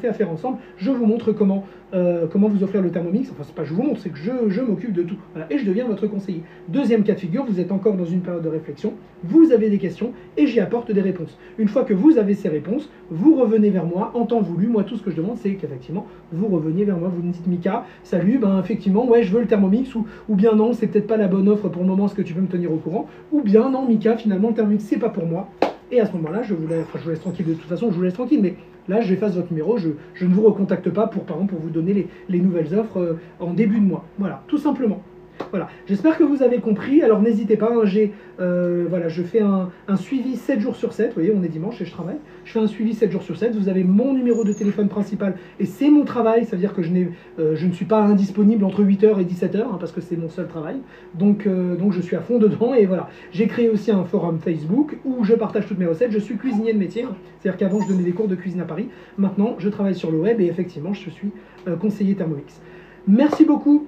affaire ensemble. Je vous montre comment vous offrir le Thermomix. Enfin, c'est pas je vous montre, c'est que je m'occupe de tout. Voilà, et je deviens votre conseiller. Deuxième cas de figure, vous êtes encore dans une période de réflexion, vous avez des questions et j'y apporte des réponses. Une fois que vous avez ces réponses, vous revenez vers moi en temps voulu. Moi, tout ce que je demande, c'est qu'effectivement, vous reveniez vers moi. Vous me dites, Mika, salut, effectivement, ouais, je veux le Thermomix, ou bien non, c'est peut-être pas la bonne offre pour le moment, est-ce que tu peux me tenir au courant? Ou bien non, Mika, finalement, le Thermomix, c'est pas pour moi. Et à ce moment-là, je vous laisse tranquille. De toute façon, je vous laisse tranquille, mais là, j'efface votre numéro. Je ne vous recontacte pas pour vous donner les nouvelles offres en début de mois. Voilà, tout simplement. Voilà, j'espère que vous avez compris. Alors n'hésitez pas, hein, je fais un suivi 7 jours sur 7. Vous voyez, on est dimanche et je travaille. Je fais un suivi 7 jours sur 7. Vous avez mon numéro de téléphone principal et c'est mon travail. Ça veut dire que je ne suis pas indisponible entre 8h et 17h hein, parce que c'est mon seul travail. Donc je suis à fond dedans et voilà. J'ai créé aussi un forum Facebook où je partage toutes mes recettes. Je suis cuisinier de métier. Hein. C'est-à-dire qu'avant, je donnais des cours de cuisine à Paris. Maintenant, je travaille sur le web et effectivement, je suis conseiller Thermomix. Merci beaucoup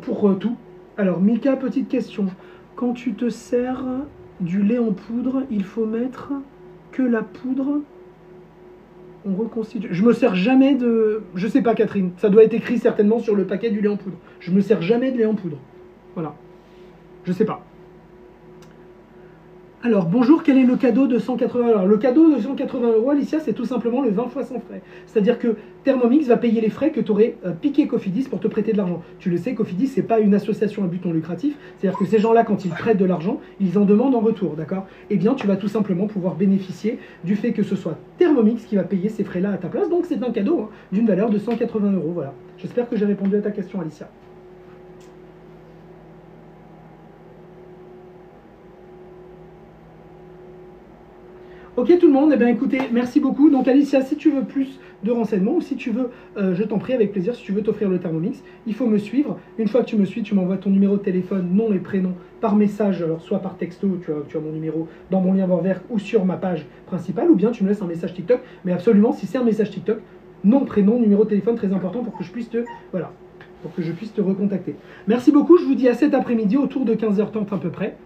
pour tout. Alors, Mika, petite question. Quand tu te sers du lait en poudre, il faut mettre que la poudre. On reconstitue. Je me sers jamais de... Je sais pas, Catherine. Ça doit être écrit certainement sur le paquet du lait en poudre. Je me sers jamais de lait en poudre. Voilà. Je sais pas. Alors, bonjour, quel est le cadeau de 180 €? Alors, le cadeau de 180 €, Alicia, c'est tout simplement le 20 fois sans frais. C'est-à-dire que Thermomix va payer les frais que tu aurais piqué Cofidis pour te prêter de l'argent. Tu le sais, Cofidis, c'est pas une association à but non lucratif. C'est-à-dire que ces gens-là, quand ils prêtent de l'argent, ils en demandent en retour, d'accord? Eh bien, tu vas tout simplement pouvoir bénéficier du fait que ce soit Thermomix qui va payer ces frais-là à ta place. Donc, c'est un cadeau hein, d'une valeur de 180 €. Voilà. J'espère que j'ai répondu à ta question, Alicia. Ok tout le monde, eh bien écoutez, merci beaucoup. Donc Alicia, si tu veux plus de renseignements ou si tu veux, je t'en prie avec plaisir, si tu veux t'offrir le Thermomix, il faut me suivre. Une fois que tu me suis, tu m'envoies ton numéro de téléphone, nom et prénom par message, alors soit par texto, tu as mon numéro dans mon lien Vorwerk ou sur ma page principale, ou bien tu me laisses un message TikTok. Mais absolument, si c'est un message TikTok, nom, prénom, numéro de téléphone, très important pour que je puisse te, voilà, pour que je puisse te recontacter. Merci beaucoup, je vous dis à cet après-midi autour de 15h30 à peu près.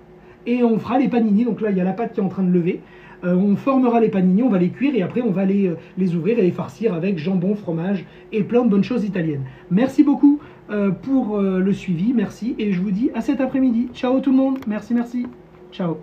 Et on fera les panini, donc là il y a la pâte qui est en train de lever. On formera les panini, on va les cuire et après on va les ouvrir et les farcir avec jambon, fromage et plein de bonnes choses italiennes. Merci beaucoup pour le suivi, merci et je vous dis à cet après-midi. Ciao tout le monde, merci, merci, ciao.